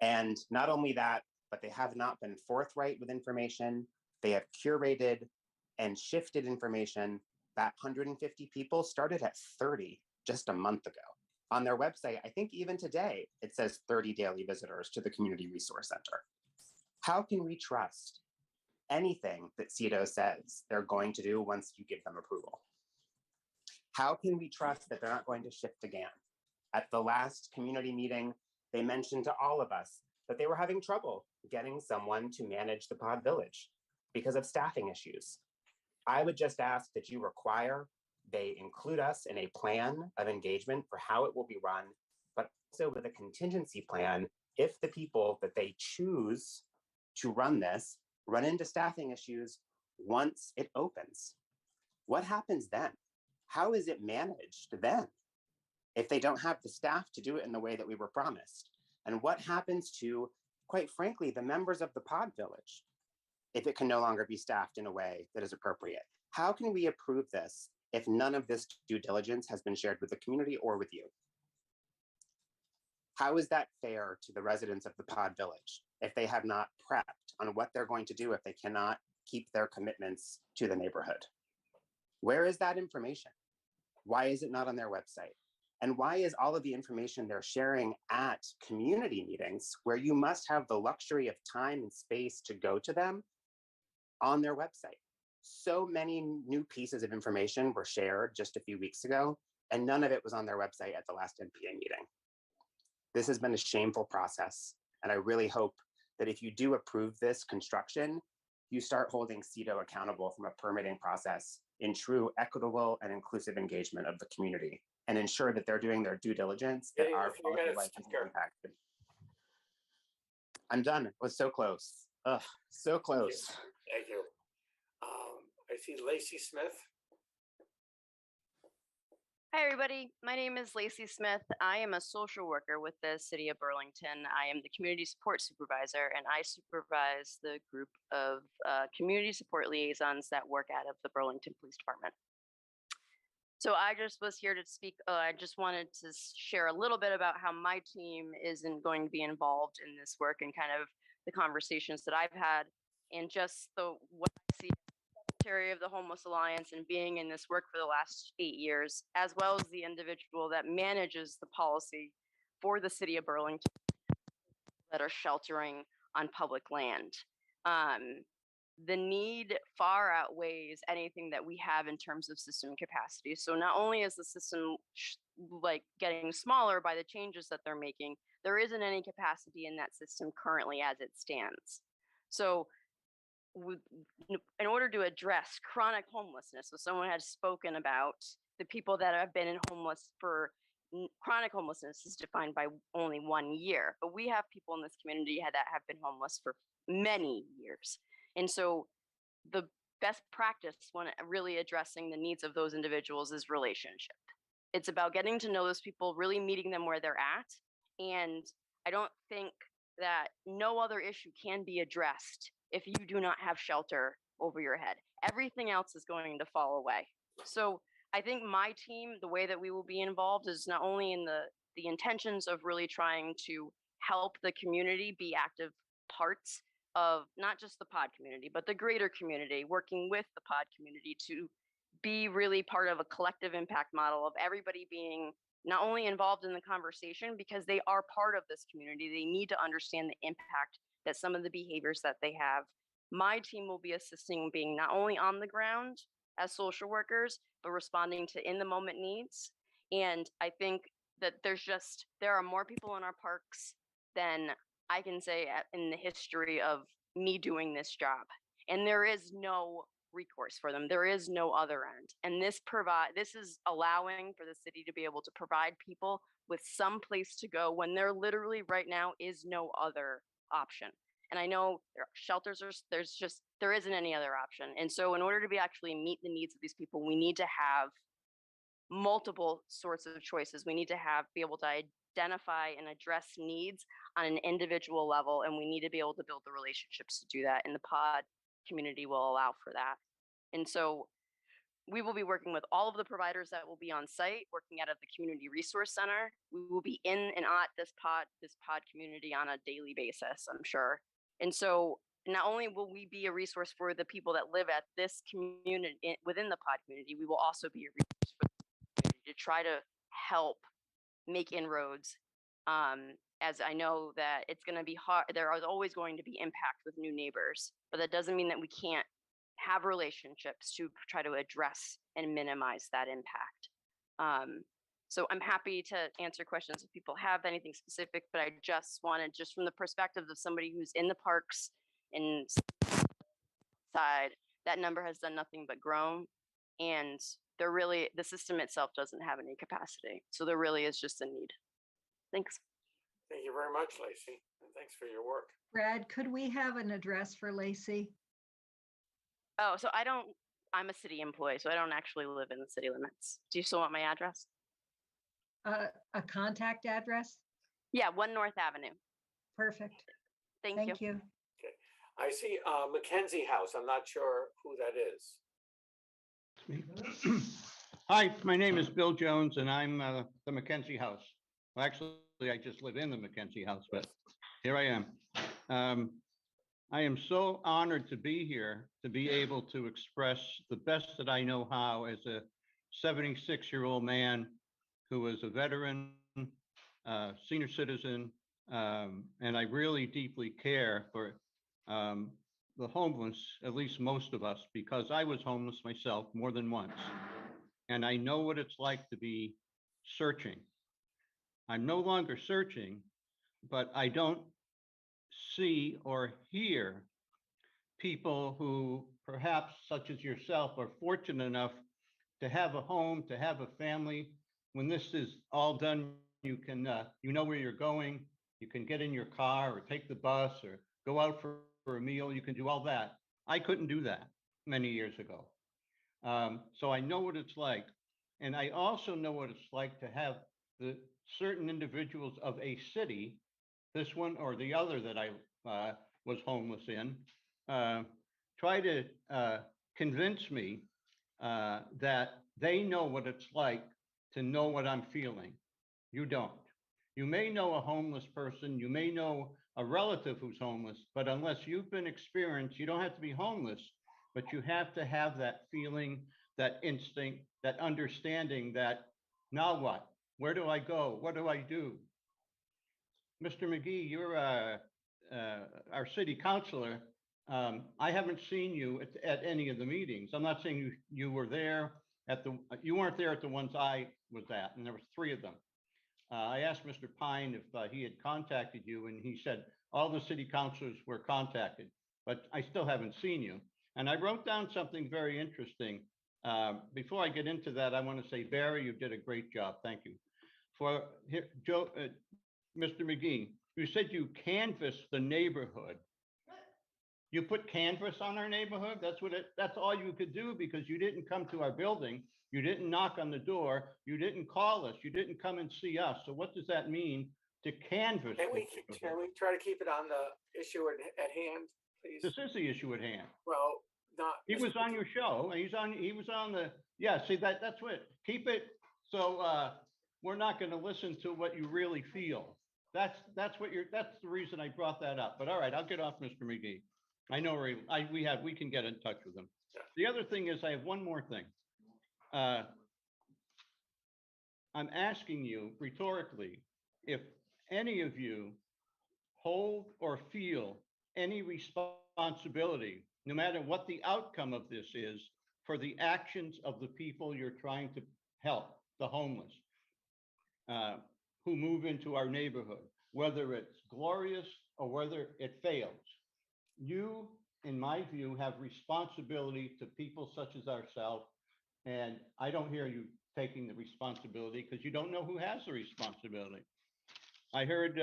Speaker 5: And not only that, but they have not been forthright with information. They have curated and shifted information. That 150 people started at 30 just a month ago. On their website, I think even today, it says 30 daily visitors to the Community Resource Center. How can we trust anything that CEDO says they're going to do once you give them approval? How can we trust that they're not going to shift again? At the last community meeting, they mentioned to all of us that they were having trouble getting someone to manage the pod village because of staffing issues. I would just ask that you require they include us in a plan of engagement for how it will be run, but also with a contingency plan if the people that they choose to run this run into staffing issues once it opens. What happens then? How is it managed then if they don't have the staff to do it in the way that we were promised? And what happens to, quite frankly, the members of the pod village if it can no longer be staffed in a way that is appropriate? How can we approve this if none of this due diligence has been shared with the community or with you? How is that fair to the residents of the pod village if they have not prepped on what they're going to do if they cannot keep their commitments to the neighborhood? Where is that information? Why is it not on their website? And why is all of the information they're sharing at community meetings, where you must have the luxury of time and space to go to them, on their website? So many new pieces of information were shared just a few weeks ago, and none of it was on their website at the last NPA meeting. This has been a shameful process, and I really hope that if you do approve this construction, you start holding CEDO accountable from a permitting process in true equitable and inclusive engagement of the community, and ensure that they're doing their due diligence that our quality of life is impacted. I'm done. It was so close. Ugh, so close.
Speaker 1: Thank you. I see Lacey Smith.
Speaker 7: Hi, everybody. My name is Lacey Smith. I am a social worker with the City of Burlington. I am the Community Support Supervisor, and I supervise the group of community support liaisons that work out of the Burlington Police Department. So I just was here to speak. I just wanted to share a little bit about how my team isn't going to be involved in this work and kind of the conversations that I've had, and just what I see Secretary of the Homeless Alliance and being in this work for the last 8 years, as well as the individual that manages the policy for the City of Burlington that are sheltering on public land. The need far outweighs anything that we have in terms of system capacity. So not only is the system getting smaller by the changes that they're making, there isn't any capacity in that system currently as it stands. So in order to address chronic homelessness, so someone had spoken about the people that have been homeless for chronic homelessness is defined by only 1 year, but we have people in this community that have been homeless for many years. And so the best practice when really addressing the needs of those individuals is relationship. It's about getting to know those people, really meeting them where they're at. And I don't think that no other issue can be addressed if you do not have shelter over your head. Everything else is going to fall away. So I think my team, the way that we will be involved is not only in the intentions of really trying to help the community be active parts of not just the pod community, but the greater community, working with the pod community to be really part of a collective impact model of everybody being not only involved in the conversation because they are part of this community, they need to understand the impact that some of the behaviors that they have. My team will be assisting being not only on the ground as social workers, but responding to in the moment needs. And I think that there are more people in our parks than I can say in the history of me doing this job. and there is no recourse for them. There is no other end. And this is allowing for the city to be able to provide people with some place to go when there literally right now is no other option. And I know there are shelters, there isn't any other option. And so in order to be actually meet the needs of these people, we need to have multiple sorts of choices. We need to be able to identify and address needs on an individual level, and we need to be able to build the relationships to do that. And the pod community will allow for that. And so we will be working with all of the providers that will be on site, working out of the Community Resource Center. We will be in and at this pod community on a daily basis, I'm sure. And so not only will we be a resource for the people that live at this community, within the pod community, we will also be a resource for the community to try to help make inroads. As I know that it's going to be hard, there is always going to be impact with new neighbors, but that doesn't mean that we can't have relationships to try to address and minimize that impact. So I'm happy to answer questions if people have anything specific, but I just wanted, just from the perspective of somebody who's in the parks and side, that number has done nothing but grown, and the system itself doesn't have any capacity. So there really is just a need. Thanks.
Speaker 1: Thank you very much, Lacey, and thanks for your work.
Speaker 8: Brad, could we have an address for Lacey?
Speaker 7: Oh, so I'm a city employee, so I don't actually live in the city limits. Do you still want my address?
Speaker 8: A contact address?
Speaker 7: Yeah, 1 North Avenue.
Speaker 8: Perfect.
Speaker 7: Thank you.
Speaker 1: Okay. I see Mackenzie House. I'm not sure who that is.
Speaker 9: Hi, my name is Bill Jones, and I'm the Mackenzie House. Well, actually, I just live in the Mackenzie House, but here I am. I am so honored to be here, to be able to express the best that I know how as a 76-year-old man who is a veteran, senior citizen, and I really deeply care for the homeless, at least most of us, because I was homeless myself more than once. And I know what it's like to be searching. I'm no longer searching, but I don't see or hear people who perhaps, such as yourself, are fortunate enough to have a home, to have a family. When this is all done, you can, you know where you're going. You can get in your car or take the bus or go out for a meal. You can do all that. I couldn't do that many years ago. So I know what it's like. And I also know what it's like to have the certain individuals of a city, this one or the other that I was homeless in, try to convince me that they know what it's like to know what I'm feeling. You don't. You may know a homeless person, you may know a relative who's homeless, but unless you've been experienced, you don't have to be homeless, but you have to have that feeling, that instinct, that understanding that now what? Where do I go? What do I do? Mr. McGee, you're our city councilor. I haven't seen you at any of the meetings. I'm not saying you were there you weren't there at the ones I was at, and there was 3 of them. I asked Mr. Pine if he had contacted you, and he said all the city councilors were contacted, but I still haven't seen you. And I wrote down something very interesting. Before I get into that, I want to say, Barry, you did a great job. Thank you. For Joe, Mr. McGee, you said you canvassed the neighborhood. You put canvas on our neighborhood. That's all you could do, because you didn't come to our building. You didn't knock on the door. You didn't call us. You didn't come and see us. So what does that mean to canvas?
Speaker 1: Can we try to keep it on the issue at hand, please?
Speaker 9: This is the issue at hand.
Speaker 1: Well, not.
Speaker 9: He was on your show. He was on the, yeah, see, that's what, keep it. So we're not going to listen to what you really feel. That's the reason I brought that up. But all right, I'll get off Mr. McGee. I know we can get in touch with him. Yeah. The other thing is, I have one more thing. I'm asking you rhetorically, if any of you hold or feel any responsibility, no matter what the outcome of this is, for the actions of the people you're trying to help, the homeless, who move into our neighborhood, whether it's glorious or whether it fails. You in my view, have responsibility to people such as ourselves. And I don't hear you taking the responsibility because you don't know who has the responsibility. I heard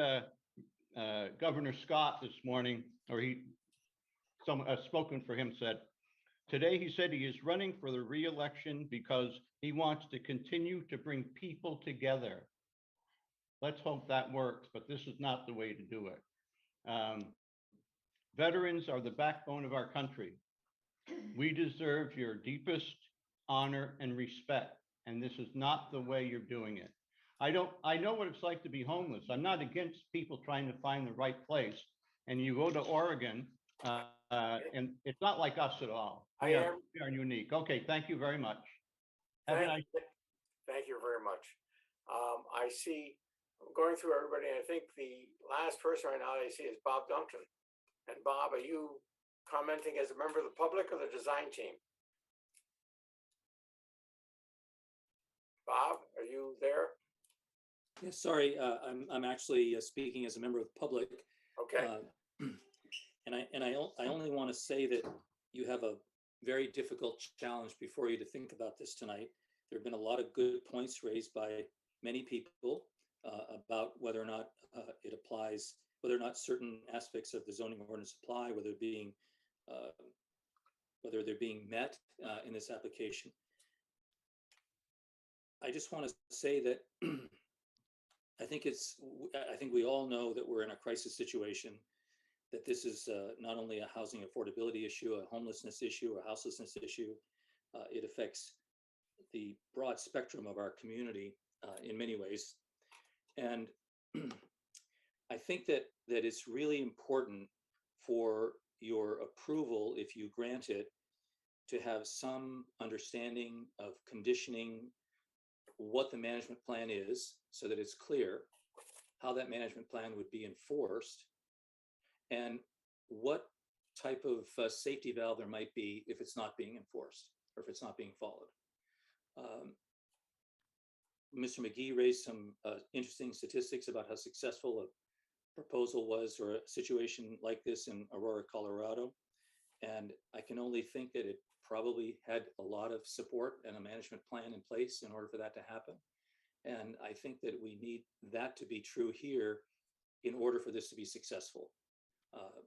Speaker 9: Governor Scott this morning, or someone spoken for him said, today he said he is running for the re-election because he wants to continue to bring people together. Let's hope that works, but this is not the way to do it. Veterans are the backbone of our country. We deserve your deepest honor and respect, and this is not the way you're doing it. I know what it's like to be homeless. I'm not against people trying to find the right place. And you go to Oregon, and it's not like us at all. We are unique. Okay, thank you very much. Have a nice day.
Speaker 1: Thank you very much. I see, I'm going through everybody, and I think the last person right now I see is Bob Duncan. And Bob, are you commenting as a member of the public or the design team? Bob, are you there?
Speaker 10: Yeah, sorry, I'm actually speaking as a member of the public.
Speaker 1: Okay.
Speaker 10: And I only want to say that you have a very difficult challenge before you to think about this tonight. There have been a lot of good points raised by many people about whether or not it applies, whether or not certain aspects of the zoning ordinance apply, whether they're being met in this application. I just want to say that I think we all know that we're in a crisis situation, that this is not only a housing affordability issue, a homelessness issue, a houselessness issue. It affects the broad spectrum of our community in many ways. And I think that it's really important for your approval, if you grant it, to have some understanding of conditioning what the management plan is, so that it's clear how that management plan would be enforced and what type of safety valve there might be if it's not being enforced or if it's not being followed. Mr. McGee raised some interesting statistics about how successful a proposal was, or a situation like this in Aurora, Colorado. And I can only think that it probably had a lot of support and a management plan in place in order for that to happen. And I think that we need that to be true here in order for this to be successful.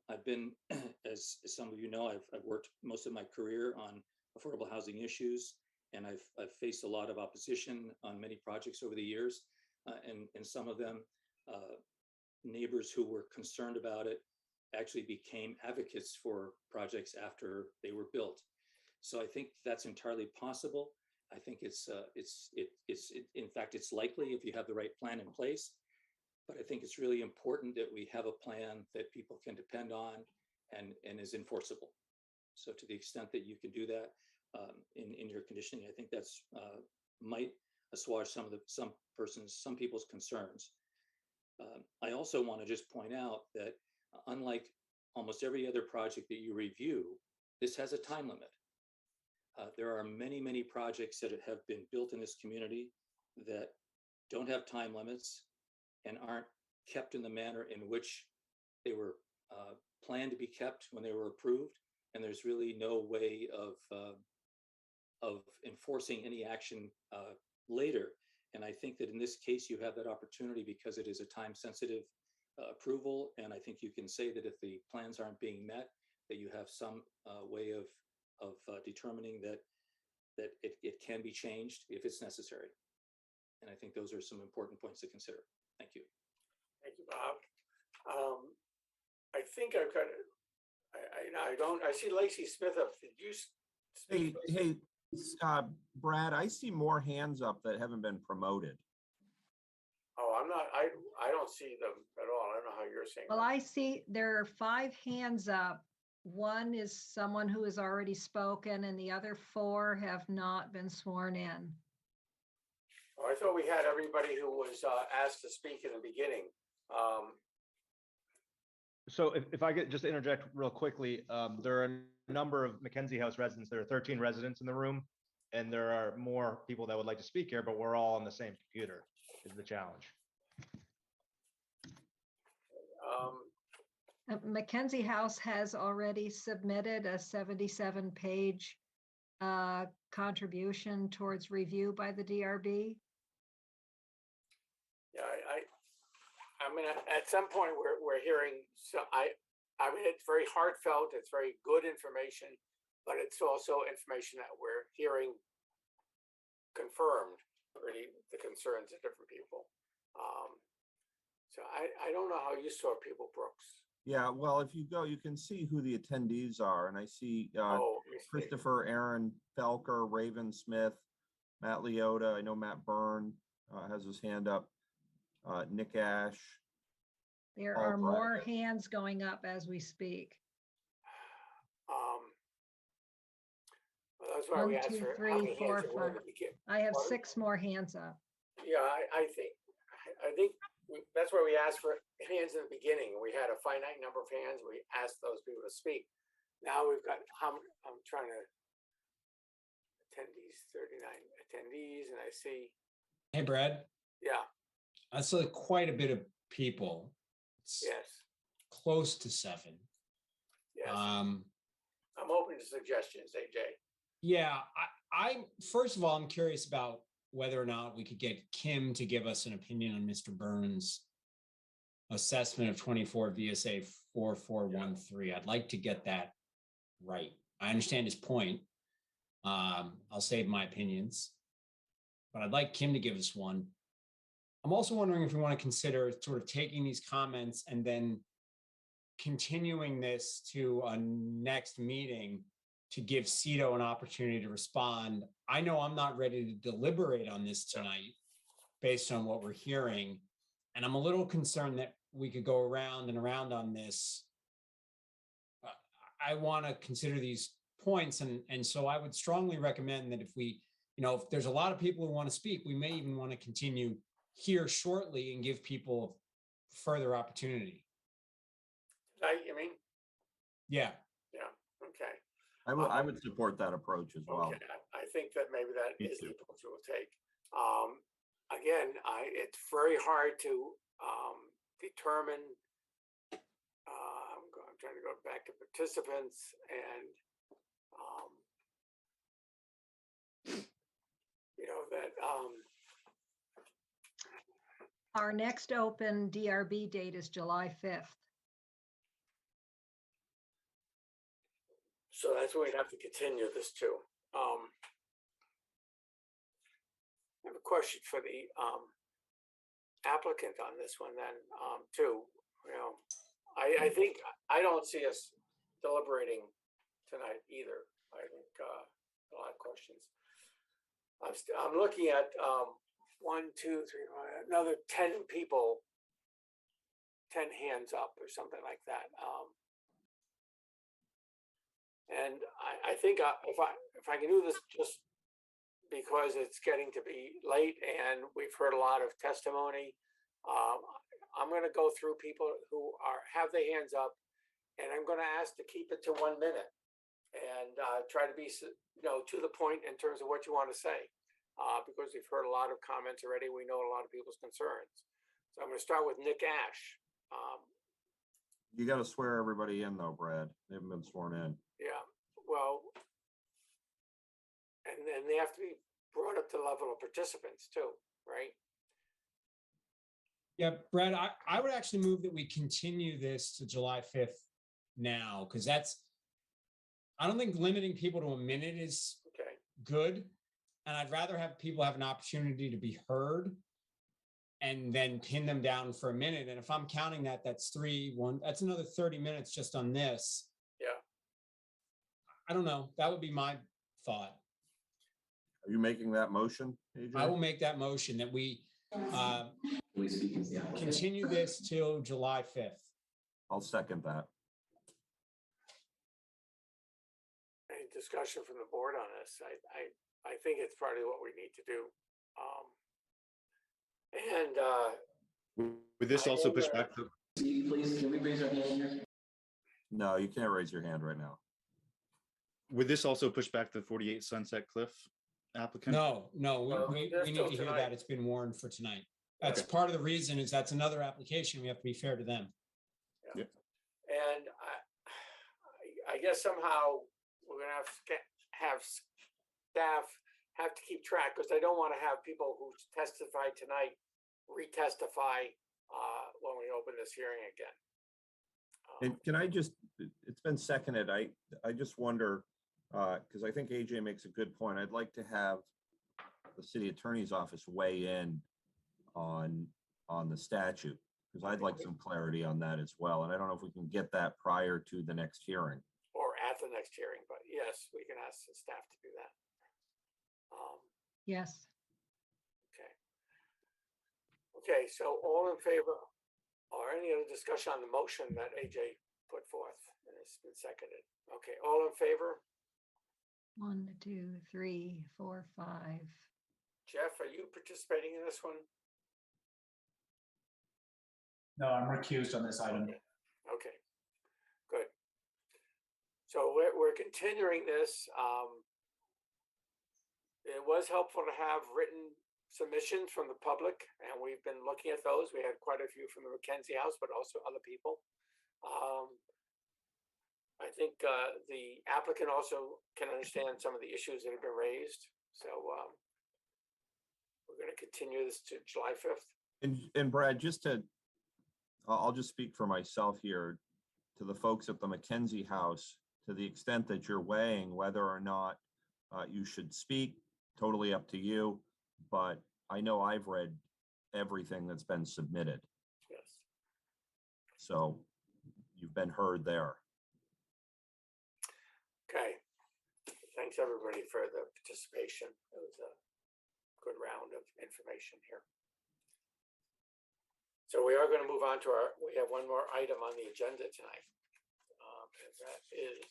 Speaker 10: I've been, as some of you know, I've worked most of my career on affordable housing issues, and I've faced a lot of opposition on many projects over the years, and some of them, neighbors who were concerned about it actually became advocates for projects after they were built. So I think that's entirely possible. I think in fact, it's likely if you have the right plan in place. But I think it's really important that we have a plan that people can depend on and is enforceable. So to the extent that you can do that in your conditioning, I think that's might assuage some people's concerns. I also want to just point out that unlike almost every other project that you review, this has a time limit. There are many, many projects that have been built in this community that don't have time limits and aren't kept in the manner in which they were planned to be kept when they were approved. And there's really no way of enforcing any action later. And I think that in this case, you have that opportunity because it is a time-sensitive approval. And I think you can say that if the plans aren't being met, that you have some way of determining that it can be changed if it's necessary. And I think those are some important points to consider. Thank you.
Speaker 1: Thank you, Bob. I think I've got it. I see Lacey Smith up. Did you speak?
Speaker 11: Hey, Brad, I see more hands up that haven't been promoted.
Speaker 1: Oh, I'm not, I don't see them at all. I don't know how you're seeing
Speaker 8: Well,
Speaker 1: them.
Speaker 8: I see there are 5 hands up. One is someone who has already spoken and the other 4 have not been sworn in.
Speaker 1: Oh, I thought we had everybody who was asked to speak in the beginning.
Speaker 15: So if I could just interject real quickly, there are a number of Mackenzie House residents. There are 13 residents in the room, and there are more people that would like to speak here, but we're all on the same computer is the challenge.
Speaker 8: Mackenzie House has already submitted a 77-page contribution towards review by the DRB.
Speaker 1: Yeah, I mean, at some point we're hearing, so I mean, it's very heartfelt, it's very good information, but it's also information that we're hearing confirmed, really, the concerns of different people. So I don't know how you saw people, Brooks.
Speaker 11: Yeah, well, if you go, you can see who the attendees are, and I see Christopher, Aaron Felker, Raven Smith, Matt Leota. I know Matt Byrne has his hand up. Nick Ash.
Speaker 8: There
Speaker 11: Paul
Speaker 8: are more
Speaker 11: Bradley.
Speaker 8: hands going up as we speak.
Speaker 1: Well, that's why we
Speaker 8: One,
Speaker 1: asked
Speaker 8: two,
Speaker 1: for how
Speaker 8: three,
Speaker 1: many hands
Speaker 8: four,
Speaker 1: there were in
Speaker 8: five.
Speaker 1: the beginning.
Speaker 8: I have
Speaker 1: Pardon?
Speaker 8: 6 more hands up.
Speaker 1: Yeah, I think that's why we asked for hands in the beginning. We had a finite number of hands. We asked those people to speak. Now we've got I'm trying to attendees, 39 attendees, and I see.
Speaker 16: Hey, Brad.
Speaker 1: Yeah.
Speaker 16: That's quite a bit of people. It's
Speaker 1: yes.
Speaker 16: Close to 7.
Speaker 1: Yes. I'm open to suggestions, AJ.
Speaker 16: Yeah, I first of all, I'm curious about whether or not we could get Kim to give us an opinion on Mr. Burns' assessment of 24 VSA 4413. I'd like to get that right. I understand his point. I'll save my opinions, but I'd like Kim to give us one. I'm also wondering if we want to consider sort of taking these comments and then continuing this to a next meeting to give Cito an opportunity to respond. I know I'm not ready to deliberate on this tonight based on what we're hearing. And I'm a little concerned that we could go around and around on this. I want to consider these points. And so I would strongly recommend that if we, if there's a lot of people who want to speak, we may even want to continue here shortly and give people further opportunity.
Speaker 1: You mean?
Speaker 16: Yeah.
Speaker 1: Yeah. Okay.
Speaker 11: I would support that approach as well.
Speaker 1: Okay. I think that maybe that is the approach we'll take. Again, it's very hard to determine. I'm trying to go back to participants and that.
Speaker 8: Our next open DRB date is July 5th.
Speaker 1: So that's when we'd have to continue this too. I have a question for the applicant on this one then too. I think I don't see us deliberating tonight either. I think a lot of questions. I'm looking at 1, 2, 3, another 10 people, 10 hands up or something like that. And I think if I can do this just because it's getting to be late and we've heard a lot of testimony, I'm going to go through people who have their hands up, and I'm going to ask to keep it to 1 minute and try to be to the point in terms of what you want to say, because we've heard a lot of comments already. We know a lot of people's concerns. So I'm going to start with Nick Ash.
Speaker 11: You got to swear everybody in though, Brad. They haven't been sworn in.
Speaker 1: Yeah, well, and then they have to be brought up to the level of participants too, right?
Speaker 16: Yeah, Brad, I would actually move that we continue this to July 5th now, because I don't think limiting people to a minute is good. And I'd rather have people have an opportunity to be heard and then pin them down for a minute. And if I'm counting that, that's that's another 30 minutes just on this.
Speaker 1: Yeah.
Speaker 16: I don't know. That would be my thought.
Speaker 11: Are you making that motion, AJ?
Speaker 16: I will make that motion that we continue this till July 5th.
Speaker 11: I'll second that.
Speaker 1: Any discussion from the board on this? I think it's probably what we need to do.
Speaker 4: Would this also push back the?
Speaker 12: Please, can we raise our hand here?
Speaker 11: No, you can't raise your hand right now.
Speaker 4: Would this also push back the 48 Sunset Cliff applicant?
Speaker 16: No, we need to hear that it's been warned for tonight. That's part of the reason is that's another application. We have to be fair to them.
Speaker 1: Yeah. guess somehow we're gonna have staff have to keep track, because I don't want to have people who testified tonight retestify when we open this hearing again.
Speaker 11: And can I just, it's been seconded. I just wonder, because I think AJ makes a good point. I'd like to have the city attorney's office weigh in on the statute, because I'd like some clarity on that as well. And I don't know if we can get that prior to the next hearing.
Speaker 1: Or at the next hearing, but yes, we can ask the staff to do that.
Speaker 8: Yes.
Speaker 1: Okay. Okay, so all in favor, or any other discussion on the motion that AJ put forth? And it's been seconded. Okay, all in favor?
Speaker 8: 1, 2, 3, 4, 5.
Speaker 1: Jeff, are you participating in this one?
Speaker 12: No, I'm recused on this item.
Speaker 1: Okay, good. So we're continuing this. It was helpful to have written submissions from the public, and we've been looking at those. We had quite a few from the Mackenzie House, but also other people. I think the applicant also can understand some of the issues that have been raised. So we're going to continue this to July 5th.
Speaker 11: And Brad, I'll just speak for myself here, to the folks at the Mackenzie House, to the extent that you're weighing whether or not you should speak, totally up to you. But I know I've read everything that's been submitted.
Speaker 1: Yes.
Speaker 11: So you've been heard there.
Speaker 1: Okay. Thanks everybody for the participation. It was a good round of information here. So we are going to move on to we have one more item on the agenda tonight. And that is,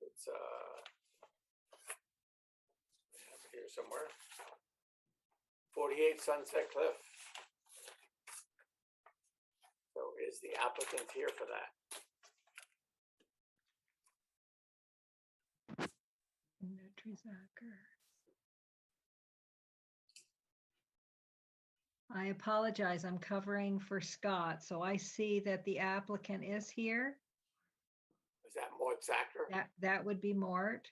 Speaker 1: it's here somewhere. 48 Sunset Cliff. So is the applicant here for that?
Speaker 8: I apologize. I'm covering for Scott. So I see that the applicant is here.
Speaker 1: Is that Mort Zacher?
Speaker 8: That would be Mort.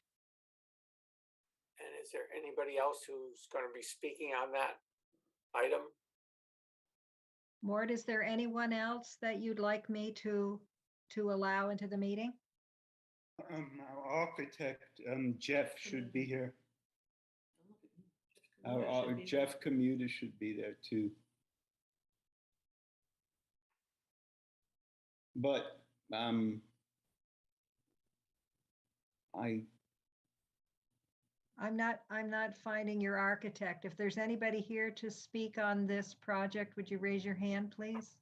Speaker 1: And is there anybody else who's going to be speaking on that item?
Speaker 8: Mort, is there anyone else that you'd like me to allow into the meeting?
Speaker 13: Our architect, Jeff, should be here. Our Jeff Commuter should be there too. But I'm
Speaker 8: not finding your architect. If there's anybody here to speak on this project, would you raise your hand, please?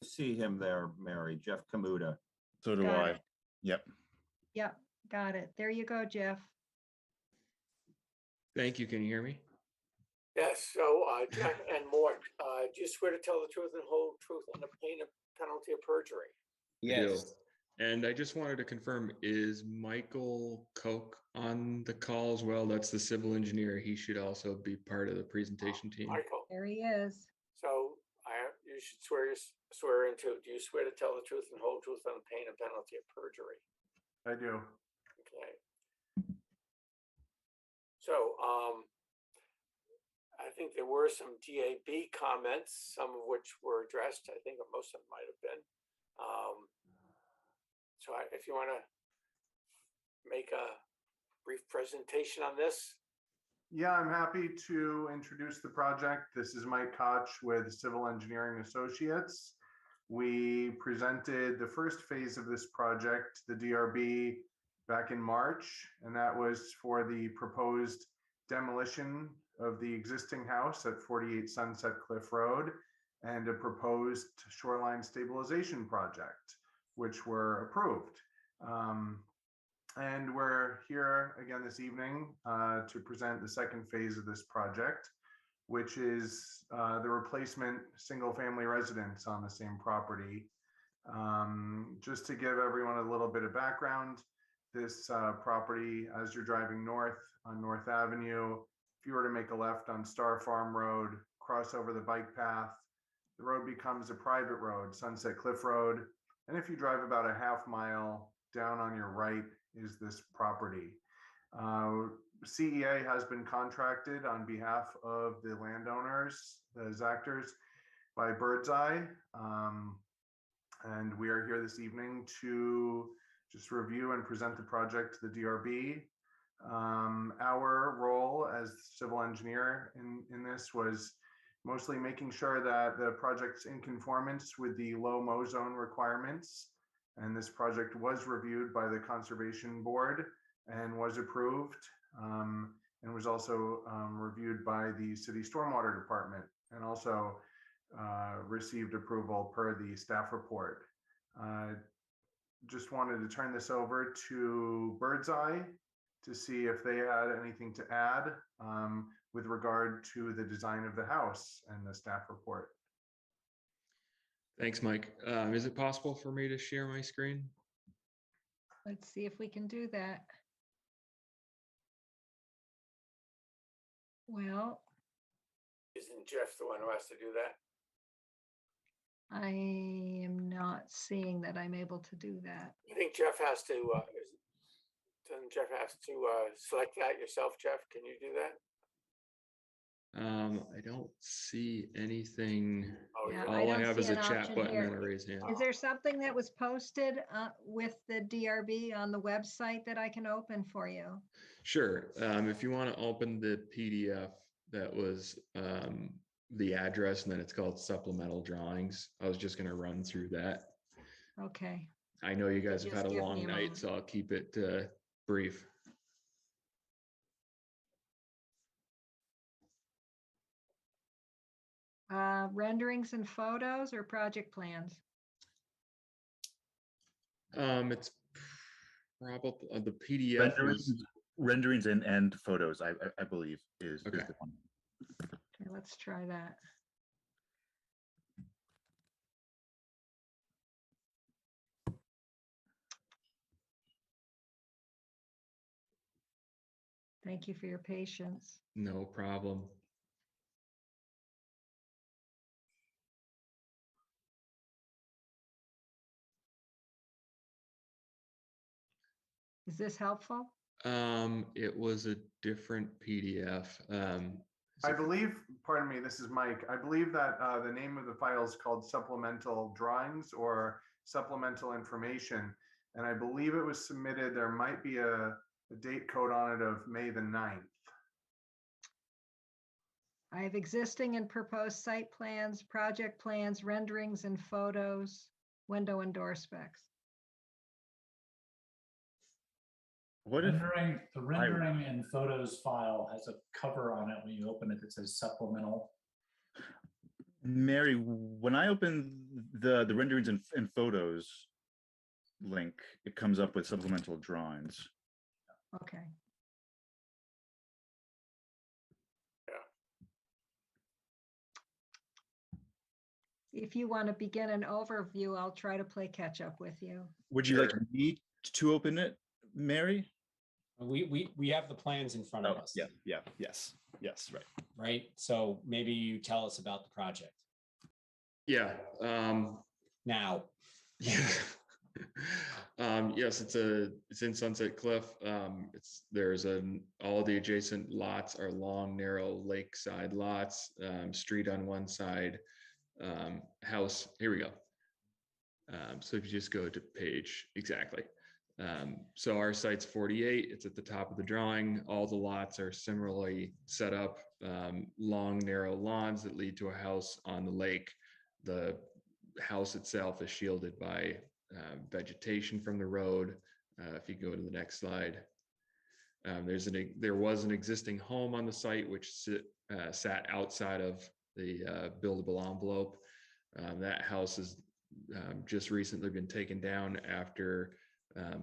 Speaker 11: See him there, Mary, Jeff Kamuta.
Speaker 4: So do
Speaker 8: Got
Speaker 4: I.
Speaker 8: it.
Speaker 4: Yep.
Speaker 8: Yep, got it. There you go, Jeff.
Speaker 14: Thank you. Can you hear me?
Speaker 1: Yes. So Jeff and Mort, do you swear to tell the truth and whole truth under pain of penalty of perjury?
Speaker 13: Yes.
Speaker 14: And I just wanted to confirm, is Michael Koch on the call as well? That's the civil engineer. He should also be part of the presentation team.
Speaker 1: Michael.
Speaker 8: There he is.
Speaker 1: So you should swear into, do you swear to tell the truth and whole truth on pain and penalty of perjury?
Speaker 17: I do.
Speaker 1: Okay. So I think there were some DAB comments, some of which were addressed. I think most of them might have been. So if you want to make a brief presentation on this.
Speaker 17: Yeah, I'm happy to introduce the project. This is Mike Koch with Civil Engineering Associates. We presented the first phase of this project, the DRB, back in March, and that was for the proposed demolition of the existing house at 48 Sunset Cliff Road and a proposed shoreline stabilization project, which were approved. And we're here again this evening to present the second phase of this project, which is the replacement single-family residence on the same property. Just to give everyone a little bit of background, this property, as you're driving north on North Avenue, if you were to make a left on Star Farm Road, cross over the bike path, the road becomes a private road, Sunset Cliff Road. And if you drive about a half mile down on your right is this property. CEA has been contracted on behalf of the landowners, the Zactors, by Birdseye. And we are here this evening to just review and present the project to the DRB. Our role as civil engineer in this was mostly making sure that the project's in conformance with the low mow zone requirements. And this project was reviewed by the Conservation Board and was approved, and was also reviewed by the City Stormwater Department, and also received approval per the staff report. Just wanted to turn this over to Birdseye to see if they had anything to add with regard to the design of the house and the staff report.
Speaker 14: Thanks, Mike. Is it possible for me to share my screen?
Speaker 8: Let's see if we can do that. Well,
Speaker 1: Isn't Jeff the one who has to do that?
Speaker 8: I am not seeing that I'm able to do that.
Speaker 1: I think Jeff has to, doesn't Jeff have to select that yourself, Jeff? Can you do that?
Speaker 14: I don't see anything.
Speaker 8: Yeah,
Speaker 14: All I
Speaker 8: don't
Speaker 14: have is
Speaker 8: see
Speaker 14: a
Speaker 8: an
Speaker 14: chat
Speaker 8: option
Speaker 14: button
Speaker 8: here.
Speaker 14: and a raise hand.
Speaker 8: Is there something that was posted with the DRB on the website that I can open for you?
Speaker 14: Sure. If you want to open the PDF, that was the address, and then it's called supplemental drawings. I was just going to run through that.
Speaker 8: Okay.
Speaker 14: I know you guys have
Speaker 8: Just
Speaker 14: had a
Speaker 8: give me
Speaker 14: long
Speaker 8: a
Speaker 14: night,
Speaker 8: moment.
Speaker 14: so I'll keep it brief.
Speaker 8: Renderings and photos or project plans?
Speaker 14: It's probably the PDF
Speaker 4: renderings and photos, I believe is
Speaker 14: Okay.
Speaker 4: the one.
Speaker 8: Okay, let's try that. Thank you for your patience.
Speaker 14: No problem.
Speaker 8: Is this helpful?
Speaker 14: It was a different PDF.
Speaker 17: I believe, pardon me, this is Mike. I believe that the name of the file is called supplemental drawings or supplemental information. And I believe it was submitted, there might be a date code on it of May the 9th.
Speaker 8: I have existing and proposed site plans, project plans, renderings and photos, window and door specs.
Speaker 4: What if
Speaker 12: The rendering and photos file has a cover on it when you open it that says supplemental.
Speaker 4: Mary, when I open the renderings and photos link, it comes up with supplemental drawings.
Speaker 8: Okay. If you want to begin an overview, I'll try to play catch up with you.
Speaker 4: Would you like me to open it, Mary?
Speaker 16: We have the plans in front of us.
Speaker 4: Yes, right.
Speaker 16: Right. So maybe you tell us about the project.
Speaker 14: Yeah.
Speaker 16: Now.
Speaker 14: Yeah. Yes, it's in Sunset Cliff. All the adjacent lots are long, narrow lakeside lots. Street on one side, house. Here we go. So if you just go to page exactly. So our site's 48. It's at the top of the drawing. All the lots are similarly set up, long, narrow lawns that lead to a house on the lake. The house itself is shielded by vegetation from the road. If you go to the next slide, there was an existing home on the site which sat outside of the buildable envelope. That house has just recently been taken down after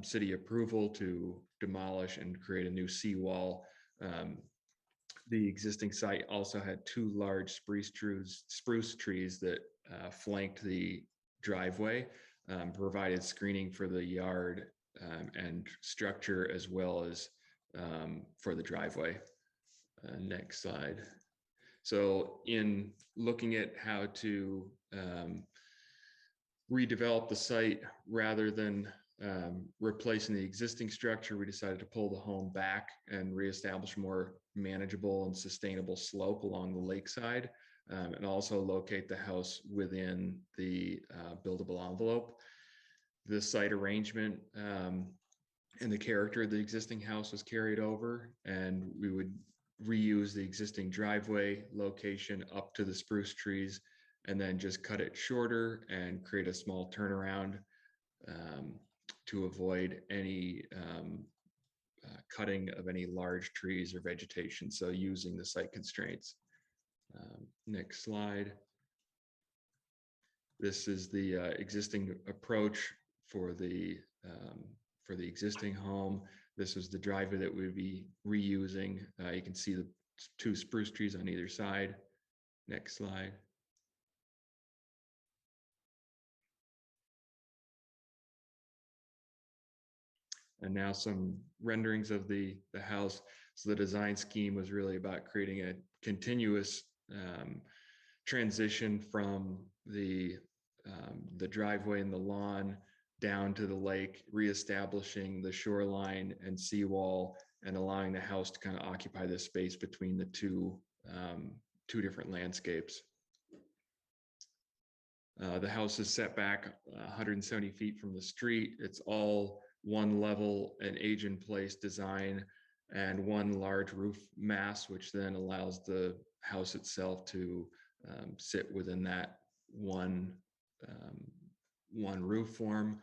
Speaker 14: city approval to demolish and create a new seawall. The existing site also had two large spruce trees that flanked the driveway, provided screening for the yard and structure as well as for the driveway. Next slide. So in looking at how to redevelop the site rather than replacing the existing structure, we decided to pull the home back and reestablish more manageable and sustainable slope along the lakeside, and also locate the house within the buildable envelope. The site arrangement and the character of the existing house was carried over, and we would reuse the existing driveway location up to the spruce trees and then just cut it shorter and create a small turnaround to avoid any cutting of any large trees or vegetation. So using the site constraints. Next slide. This is the existing approach for the existing home. This is the driveway that we'd be reusing. You can see the 2 spruce trees on either side. Next slide. And now some renderings of the house. So the design scheme was really about creating a continuous transition from the driveway and the lawn down to the lake, reestablishing the shoreline and seawall, and allowing the house to kind of occupy the space between the two different landscapes. The house is set back 170 feet from the street. It's all one level and age in place design and one large roof mass, which then allows the house itself to sit within that one roof form.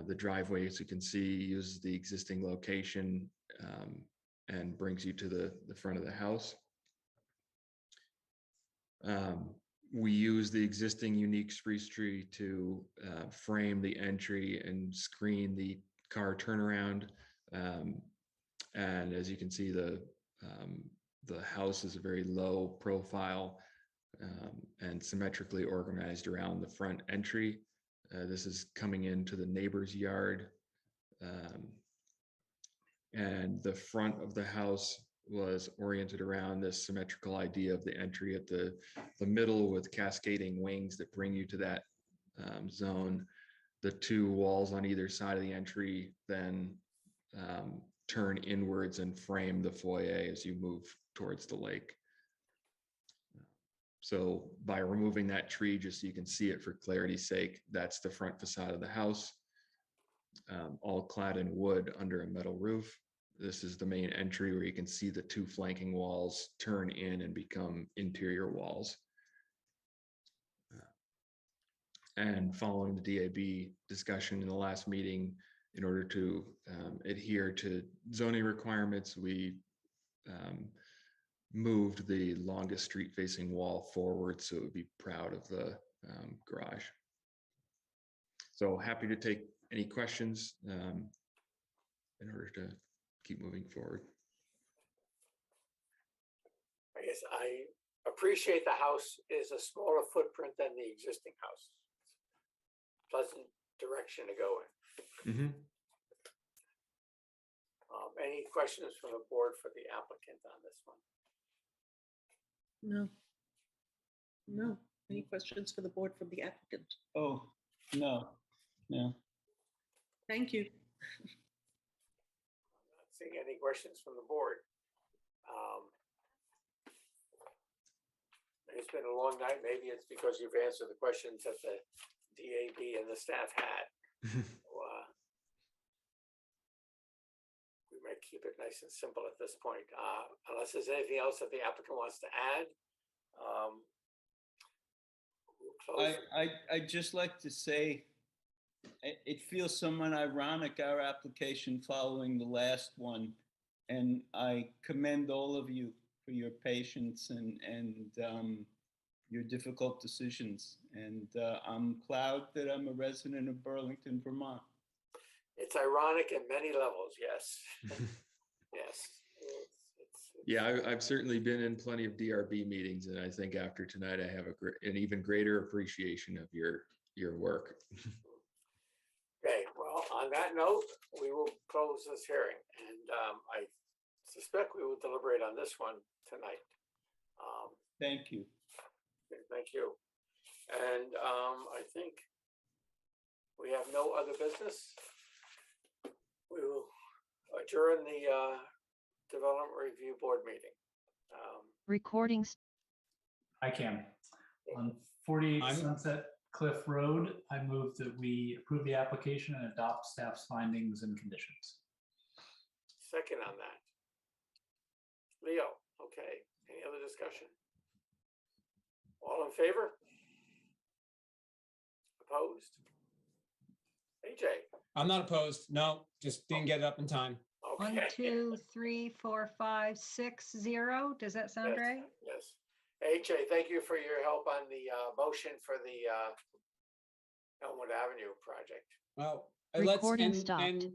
Speaker 14: The driveway, as you can see, uses the existing location and brings you to the front of the house. We use the existing unique spruce tree to frame the entry and screen the car turnaround. And as you can see, the house is a very low profile and symmetrically organized around the front entry. This is coming into the neighbor's yard. And the front of the house was oriented around this symmetrical idea of the entry at the middle with cascading wings that bring you to that zone. The 2 walls on either side of the entry then turn inwards and frame the foyer as you move towards the lake. So by removing that tree, just so you can see it for clarity's sake, that's the front facade of the house, all clad in wood under a metal roof. This is the main entry where you can see the 2 flanking walls turn in and become interior walls. And following the DAB discussion in the last meeting, in order to adhere to zoning requirements, we moved the longest street facing wall forward so it would be proud of the garage. So happy to take any questions in order to keep moving forward.
Speaker 1: I guess I appreciate the house is a smaller footprint than the existing house. Pleasant direction to go in.
Speaker 14: Mm-hmm.
Speaker 1: Any questions from the board for the applicant on this one?
Speaker 2: No. No. Any questions for the board from the applicant?
Speaker 13: Oh, no, no.
Speaker 2: Thank you.
Speaker 1: Not seeing any questions from the board. It's been a long night. Maybe it's because you've answered the questions that the DAB and the staff had. We might keep it nice and simple at this point, unless there's anything else that the applicant wants to add. We'll close.
Speaker 13: I'd just like to say, it feels somewhat ironic, our application following the last one. And I commend all of you for your patience and your difficult decisions. And I'm proud that I'm a resident of Burlington, Vermont.
Speaker 1: It's ironic in many levels, yes. Yes.
Speaker 14: Yeah, I've certainly been in plenty of DRB meetings, and I think after tonight, I have an even greater appreciation of your work.
Speaker 1: Okay, well, on that note, we will close this hearing, and I suspect we will deliberate on this one tonight.
Speaker 13: Thank you.
Speaker 1: Thank you. And I think we have no other business. We will adjourn the Development Review Board meeting.
Speaker 18: Recordings.
Speaker 12: I can. On 48 Sunset Cliff Road, I move that we approve the application and adopt staff's findings and conditions.
Speaker 1: Second on that. Leo, okay. Any other discussion? All in favor? Opposed? AJ?
Speaker 16: I'm not opposed. No, just didn't get it up in time.
Speaker 8: One, two, three, 4, 5, 6, 0. Does that sound
Speaker 1: Yes,
Speaker 8: right?
Speaker 1: yes. AJ, thank you for your help on the motion for the Elmwood Avenue project.
Speaker 16: Well,
Speaker 18: Recording
Speaker 16: let's
Speaker 18: stopped.
Speaker 16: and